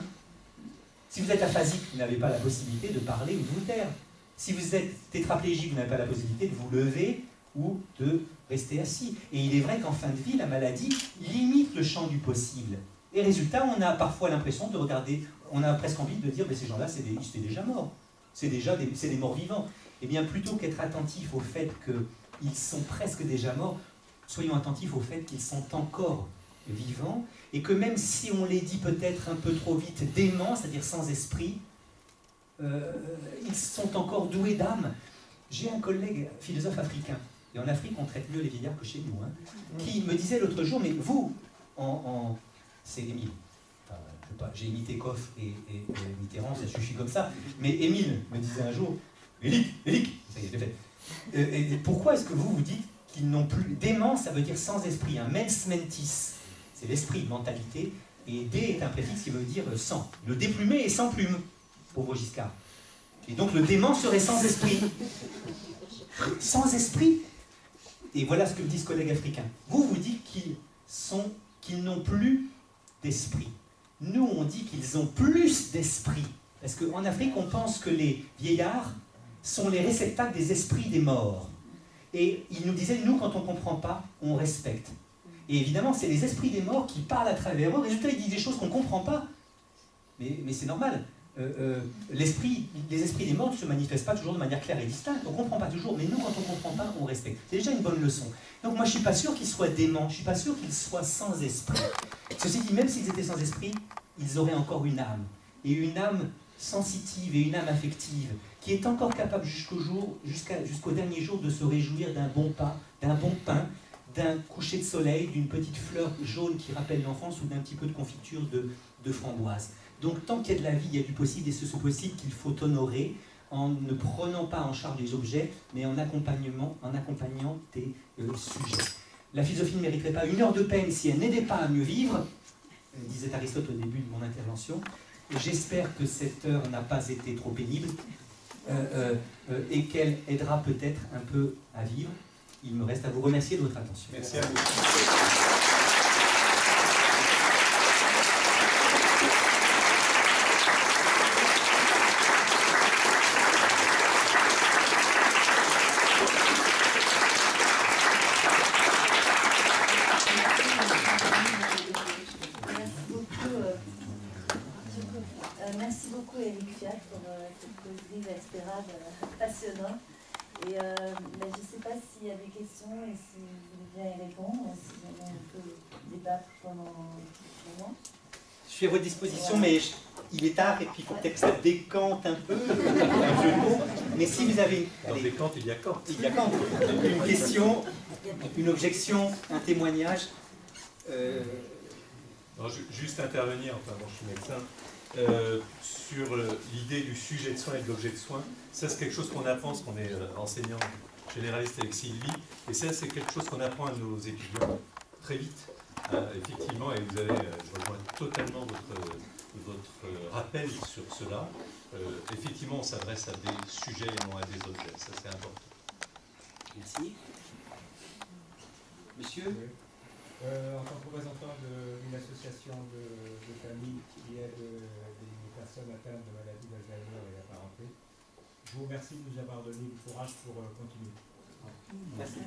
Si vous êtes aphasique, vous n'avez pas la possibilité de parler ou de vous taire. Si vous êtes tétraplégique, vous n'avez pas la possibilité de vous lever ou de rester assis. Et il est vrai qu'en fin de vie, la maladie limite le champ du possible. Et résultat, on a parfois l'impression de regarder, on a presque envie de dire, mais ces gens-là, c'est déjà mort. C'est des morts vivants. Eh bien, plutôt qu'être attentif au fait qu'ils sont presque déjà morts, soyons attentifs au fait qu'ils sont encore vivants, et que même si on les dit peut-être un peu trop vite déments, c'est-à-dire sans esprit, ils sont encore doués d'âme. J'ai un collègue philosophe africain, et en Afrique on traite mieux les vieillards que chez nous, hein, qui me disait l'autre jour, mais vous, c'est Émile, enfin, j'ai imité Coff et Mitterrand, ça suffit comme ça, mais Émile me disait un jour, Élic, ça y est, je l'ai fait. Et pourquoi est-ce que vous dites qu'ils n'ont plus... Dément, ça veut dire sans esprit, un mens mentis, c'est l'esprit, mentalité, et dé est un préfixe qui veut dire sans. Le déplumé est sans plume, pauvre Giscard. Et donc le dément serait sans esprit. Sans esprit. Et voilà ce que me dit ce collègue africain. Vous dites qu'ils n'ont plus d'esprit. Nous, on dit qu'ils ont plus d'esprit. Parce qu'en Afrique, on pense que les vieillards sont les réceptacles des esprits des morts. Et il nous disait, nous, quand on ne comprend pas, on respecte. Et évidemment, c'est les esprits des morts qui parlent à travers eux. Résultat, ils disent des choses qu'on ne comprend pas. Mais c'est normal. Les esprits des morts ne se manifestent pas toujours de manière claire et distincte. On ne comprend pas toujours. Mais nous, quand on ne comprend pas, on respecte. C'est déjà une bonne leçon. Donc moi, je ne suis pas sûr qu'ils soient déments. Je ne suis pas sûr qu'ils soient sans esprit. Ceci dit, même s'ils étaient sans esprit, ils auraient encore une âme. Et une âme sensitive et une âme affective, qui est encore capable jusqu'au dernier jour de se réjouir d'un bon pas, d'un bon pain, d'un coucher de soleil, d'une petite fleur jaune qui rappelle l'enfance ou d'un petit peu de confiture de framboise. Donc tant qu'il y a de la vie, il y a du possible, et c'est ce possible qu'il faut honorer en ne prenant pas en charge les objets, mais en accompagnant des sujets. La philosophie ne mériterait pas 1 heure de peine si elle n'aidait pas à mieux vivre, disait Aristote au début de mon intervention. J'espère que cette heure n'a pas été trop pénible et qu'elle aidera peut-être un peu à vivre. Il me reste à vous remercier de votre attention. Merci à vous. Merci beaucoup Éric Fiat pour cette causerie, j'espère, passionnante. Et je ne sais pas s'il y a des questions et si vous voulez bien y répondre, si on peut débattre pendant un moment. Je suis à votre disposition, mais il est tard et puis il faut peut-être que ça décante un peu, un jeu de mots. Mais si vous avez... Dans décante, il y a quand. Il y a quand une question, une objection, un témoignage. Non, juste intervenir, enfin bon, je suis médecin, sur l'idée du sujet de soin et de l'objet de soin. Ça, c'est quelque chose qu'on apprend, parce qu'on est enseignant généraliste avec Sylvie, et ça, c'est quelque chose qu'on apprend à nos étudiants très vite. Effectivement, et vous avez, je rejoins totalement votre rappel sur cela. Effectivement, on s'adresse à des sujets et non à des objets. Ça, c'est important. Merci. Monsieur oui. En tant que représentant d'une association de familles qui aide des personnes atteintes de maladies d'Alzheimer et apparentées, je vous remercie de nous avoir donné du courage pour continuer. Merci.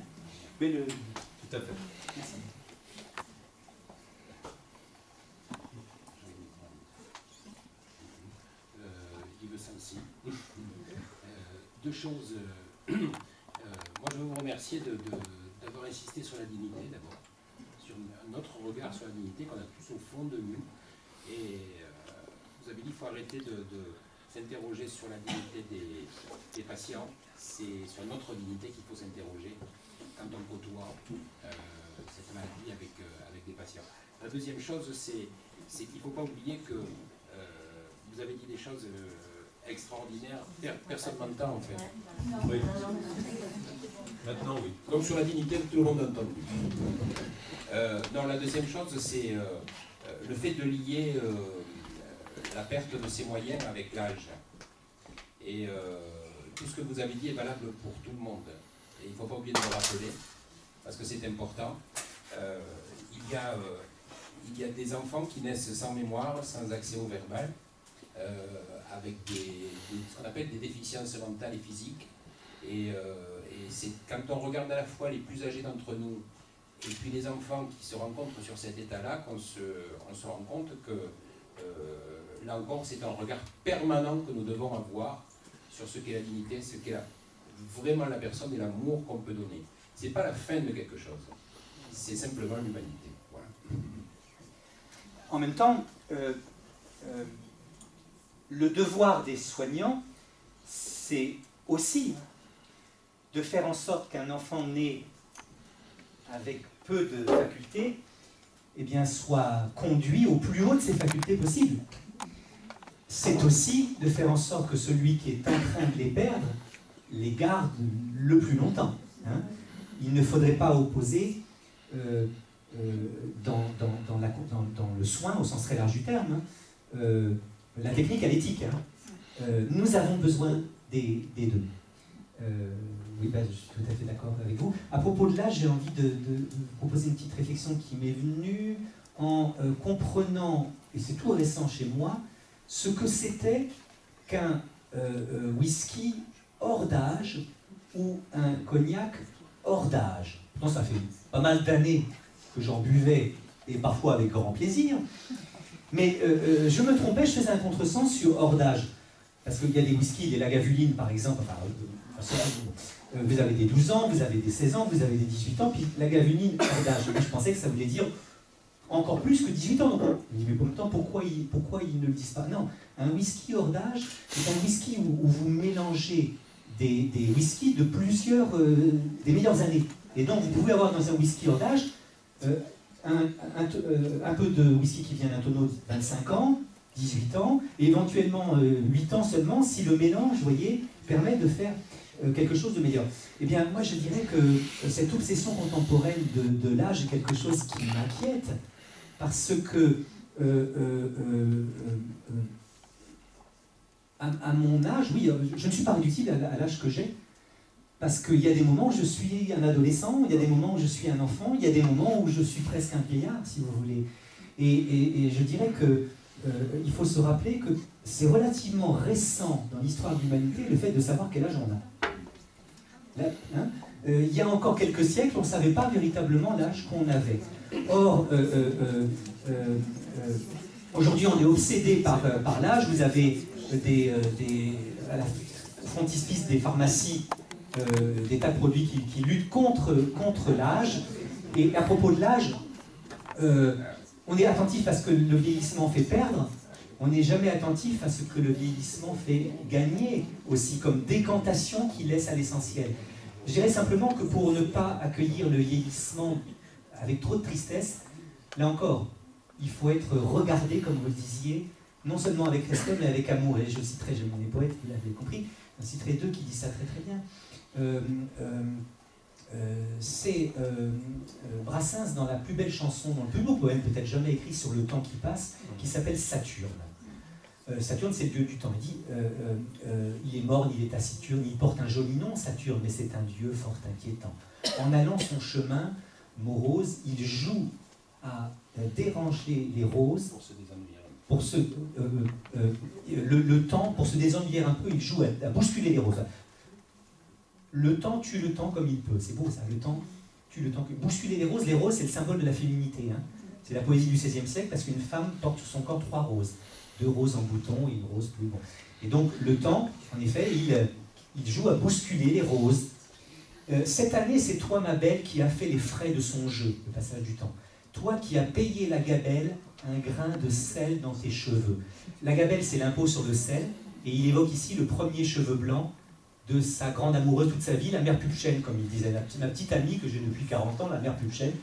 Tout à fait. Merci. Yves Sancy. Deux choses. Moi, je veux vous remercier d'avoir insisté sur la dignité, d'abord, sur notre regard sur la dignité qu'on a tous au fond de nous. Et vous avez dit qu'il faut arrêter de s'interroger sur la dignité des patients. C'est sur notre dignité qu'il faut s'interroger quand on côtoie cette maladie avec des patients. La deuxième chose, c'est qu'il ne faut pas oublier que vous avez dit des choses extraordinaires. Personne ne m'entend en fait. Oui. Maintenant, oui. Donc sur la dignité, tout le monde a entendu. Non, la deuxième chose, c'est le fait de lier la perte de ses moyens avec l'âge. Et tout ce que vous avez dit est valable pour tout le monde. Et il ne faut pas oublier de le rappeler, parce que c'est important. Il y a des enfants qui naissent sans mémoire, sans accès au verbal, avec ce qu'on appelle des déficiences mentales et physiques. Et c'est quand on regarde à la fois les plus âgés d'entre nous et puis les enfants qui se rencontrent sur cet état-là qu'on se rend compte que là encore c'est un regard permanent que nous devons avoir sur ce qu'est la dignité, ce qu'est vraiment la personne et l'amour qu'on peut donner. Ce n'est pas la fin de quelque chose, c'est simplement l'humanité. Voilà. En même temps, le devoir des soignants, c'est aussi de faire en sorte qu'un enfant né avec peu de facultés eh bien, soit conduit au plus haut de ses facultés possibles. C'est aussi de faire en sorte que celui qui est en train de les perdre les garde le plus longtemps. Hein. Il ne faudrait pas opposer dans le soin, au sens très large du terme, la technique à l'éthique. Hein. Nous avons besoin des deux. Oui, ben, je suis tout à fait d'accord avec vous. À propos de l'âge, j'ai envie de proposer une petite réflexion qui m'est venue en comprenant, et c'est tout récent chez moi, ce que c'était qu'un whisky hors d'âge ou un cognac hors d'âge. Non, ça fait pas mal d'années que j'en buvais, et parfois avec grand plaisir. Mais je me trompais, je faisais un contresens sur hors d'âge. Parce qu'il y a des whiskies, des Lagavulin par exemple, enfin, vous avez des 12 ans, vous avez des 16 ans, vous avez des 18 ans, puis Lagavulin hors d'âge. Je pensais que ça voulait dire encore plus que 18 ans. Donc, je me dis, mais pour le temps, pourquoi ils ne le disent pas? Non, un whisky hors d'âge, c'est un whisky où vous mélangez des whiskies de plusieurs, des meilleures années. Et donc, vous pouvez avoir dans un whisky hors d'âge un peu de whisky qui vient d'un tonneau de 25 ans, 18 ans, et éventuellement 8 ans seulement, si le mélange, vous voyez, permet de faire quelque chose de meilleur. Eh bien, moi, je dirais que cette obsession contemporaine de l'âge est quelque chose qui m'inquiète, parce que à mon âge, oui, je ne suis pas réductible à l'âge que j'ai, parce qu'il y a des moments où je suis un adolescent, il y a des moments où je suis un enfant, il y a des moments où je suis presque un vieillard, si vous voulez. Et je dirais que il faut se rappeler que c'est relativement récent dans l'histoire de l'humanité le fait de savoir quel âge on a. Là, hein, il y a encore quelques siècles, on ne savait pas véritablement l'âge qu'on avait. Or, aujourd'hui, on est obsédé par l'âge. Vous avez à la frontispice des pharmacies des tas de produits qui luttent contre l'âge. Et à propos de l'âge, on est attentif à ce que le vieillissement fait perdre, on n'est jamais attentif à ce que le vieillissement fait gagner aussi, comme décantation qui laisse à l'essentiel. Je dirais simplement que pour ne pas accueillir le vieillissement avec trop de tristesse, là encore, il faut être regardé, comme vous le disiez, non seulement avec respect, mais avec amour. Et je citerai, j'aime les poètes, vous l'avez compris, j'en citerai deux qui disent ça très très bien. C'est Brassens dans la plus belle chanson, dans le plus beau poème peut-être jamais écrit sur le temps qui passe, qui s'appelle Saturne. Saturne, c'est le dieu du temps. Il dit il est morne, il est taciturne, il porte un joli nom, Saturne, mais c'est un dieu fort inquiétant. En allant son chemin morose, il joue à déranger les roses pour se le temps, pour se désennuyer un peu, il joue à bousculer les roses. Le temps tue le temps comme il peut. C'est beau ça, le temps tue le temps. Bousculer les roses c'est le symbole de la féminité. Hein. C'est la poésie du XVIe siècle parce qu'une femme porte sur son corps 3 roses. 2 roses en bouton et une rose plus bon. Et donc le temps, en effet, il joue à bousculer les roses. Cette année, c'est toi, ma belle, qui as fait les frais de son jeu, le passage du temps. Toi qui as payé la gabelle un grain de sel dans tes cheveux. La gabelle, c'est l'impôt sur le sel, et il évoque ici le premier cheveu blanc de sa grande amoureuse toute sa vie, la mère Pulchen, comme il disait, ma petite amie que j'ai depuis 40 ans, la mère Pulchen,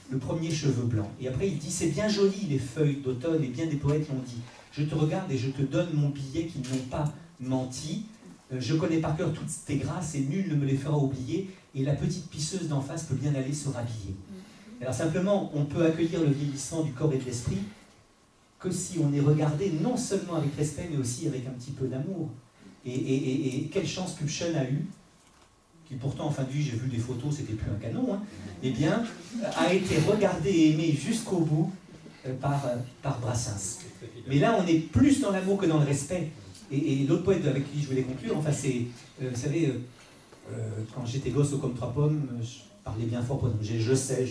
le premier cheveu blanc. Et après, il dit, c'est bien joli les feuilles d'automne, et bien des poètes l'ont dit. Je te regarde et je te donne mon billet qui n'ont pas menti. Je connais par cœur toutes tes grâces et nul ne me les fera oublier. Et la petite pisseuse d'en face peut bien aller se rhabiller. Alors simplement, on peut accueillir le vieillissement du corps et de l'esprit que si on est regardé non seulement avec respect, mais aussi avec un petit peu d'amour. Et quelle chance Pulchen a eu, qui pourtant en fin de vie, j'ai vu des photos, c'était plus un canon, hein, eh bien, a été regardé et aimé jusqu'au bout par Brassens. Mais là, on est plus dans l'amour que dans le respect. Et l'autre poète avec qui je voulais conclure, enfin c'est, vous savez, quand j'étais gosse au Comme 3 pommes, je parlais bien fort pour dire je sais.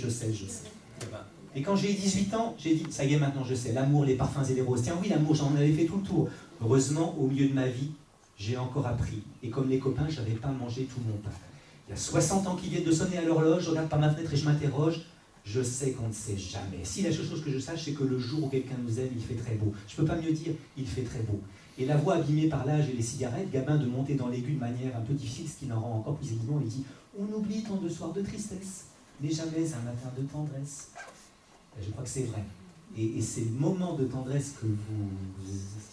Et quand j'ai eu 18 ans, j'ai dit, ça y est, maintenant je sais, l'amour, les parfums et les roses. Tiens oui, l'amour, j'en avais fait tout le tour. Heureusement, au milieu de ma vie, j'ai encore appris. Et comme les copains, je n'avais pas mangé tout mon pain. Il y a 60 ans qui viennent de sonner à l'horloge, je regarde par ma fenêtre et je m'interroge. Je sais qu'on ne sait jamais. Si la seule chose que je sache, c'est que le jour où quelqu'un nous aime, il fait très beau. Je ne peux pas mieux dire, il fait très beau. Et la voix abîmée par l'âge et les cigarettes, Gabin de monter dans l'aigu de manière un peu difficile, ce qui l'en rend encore plus évident, il dit « On oublie tant de soirs de tristesse, mais jamais un matin de tendresse. » Je crois que c'est vrai. Et ces moments de tendresse que vous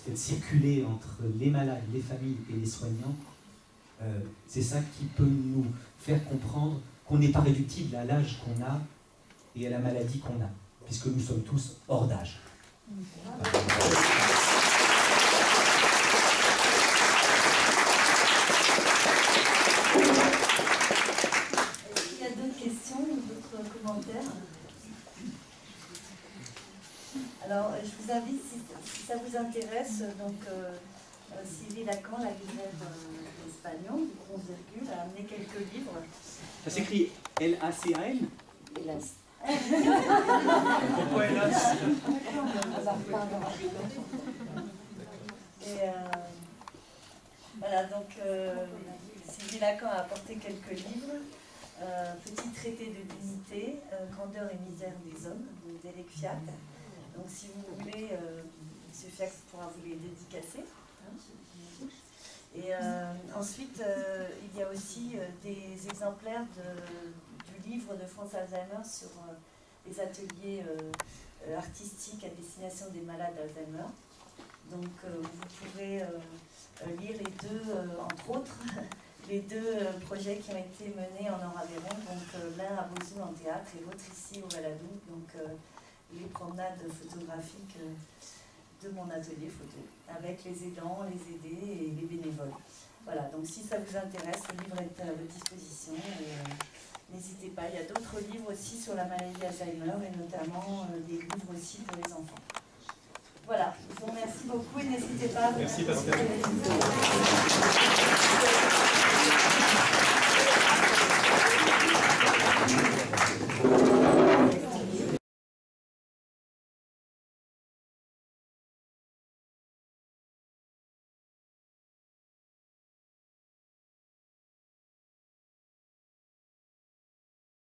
faites circuler entre les malades, les familles et les soignants, c'est ça qui peut nous faire comprendre qu'on n'est pas réductible à l'âge qu'on a et à la maladie qu'on a, puisque nous sommes tous hors d'âge. Est-ce qu'il y a d'autres questions ou d'autres commentaires? Alors, je vous invite, si ça vous intéresse, donc Sylvie Lacan, La Grève d'Espagnol, du 11 virgule, a amené quelques livres. Ça s'écrit L-A-C-A-N? Hélas. Pourquoi hélas? Et voilà, donc Sylvie Lacan a apporté quelques livres. Petit traité de l'unité, grandeur et misère des hommes, d'Éric Fiat. Donc si vous voulez, M. Fiat pourra vous les dédicacer. Et ensuite, il y a aussi des exemplaires du livre de France Alzheimer sur les ateliers artistiques à destination des malades Alzheimer. Donc vous pourrez lire les deux, entre autres, les deux projets qui ont été menés en Nord-Aveyron, donc l'un à Bozou en théâtre et l'autre ici au Valadou, donc les promenades photographiques de mon atelier photo, avec les aidants, les aidés et les bénévoles. Voilà, donc si ça vous intéresse, le livre est à votre disposition. N'hésitez pas, il y a d'autres livres aussi sur la maladie Alzheimer et notamment des livres aussi pour les enfants. Voilà, je vous remercie beaucoup et n'hésitez pas à... Merci Pascal.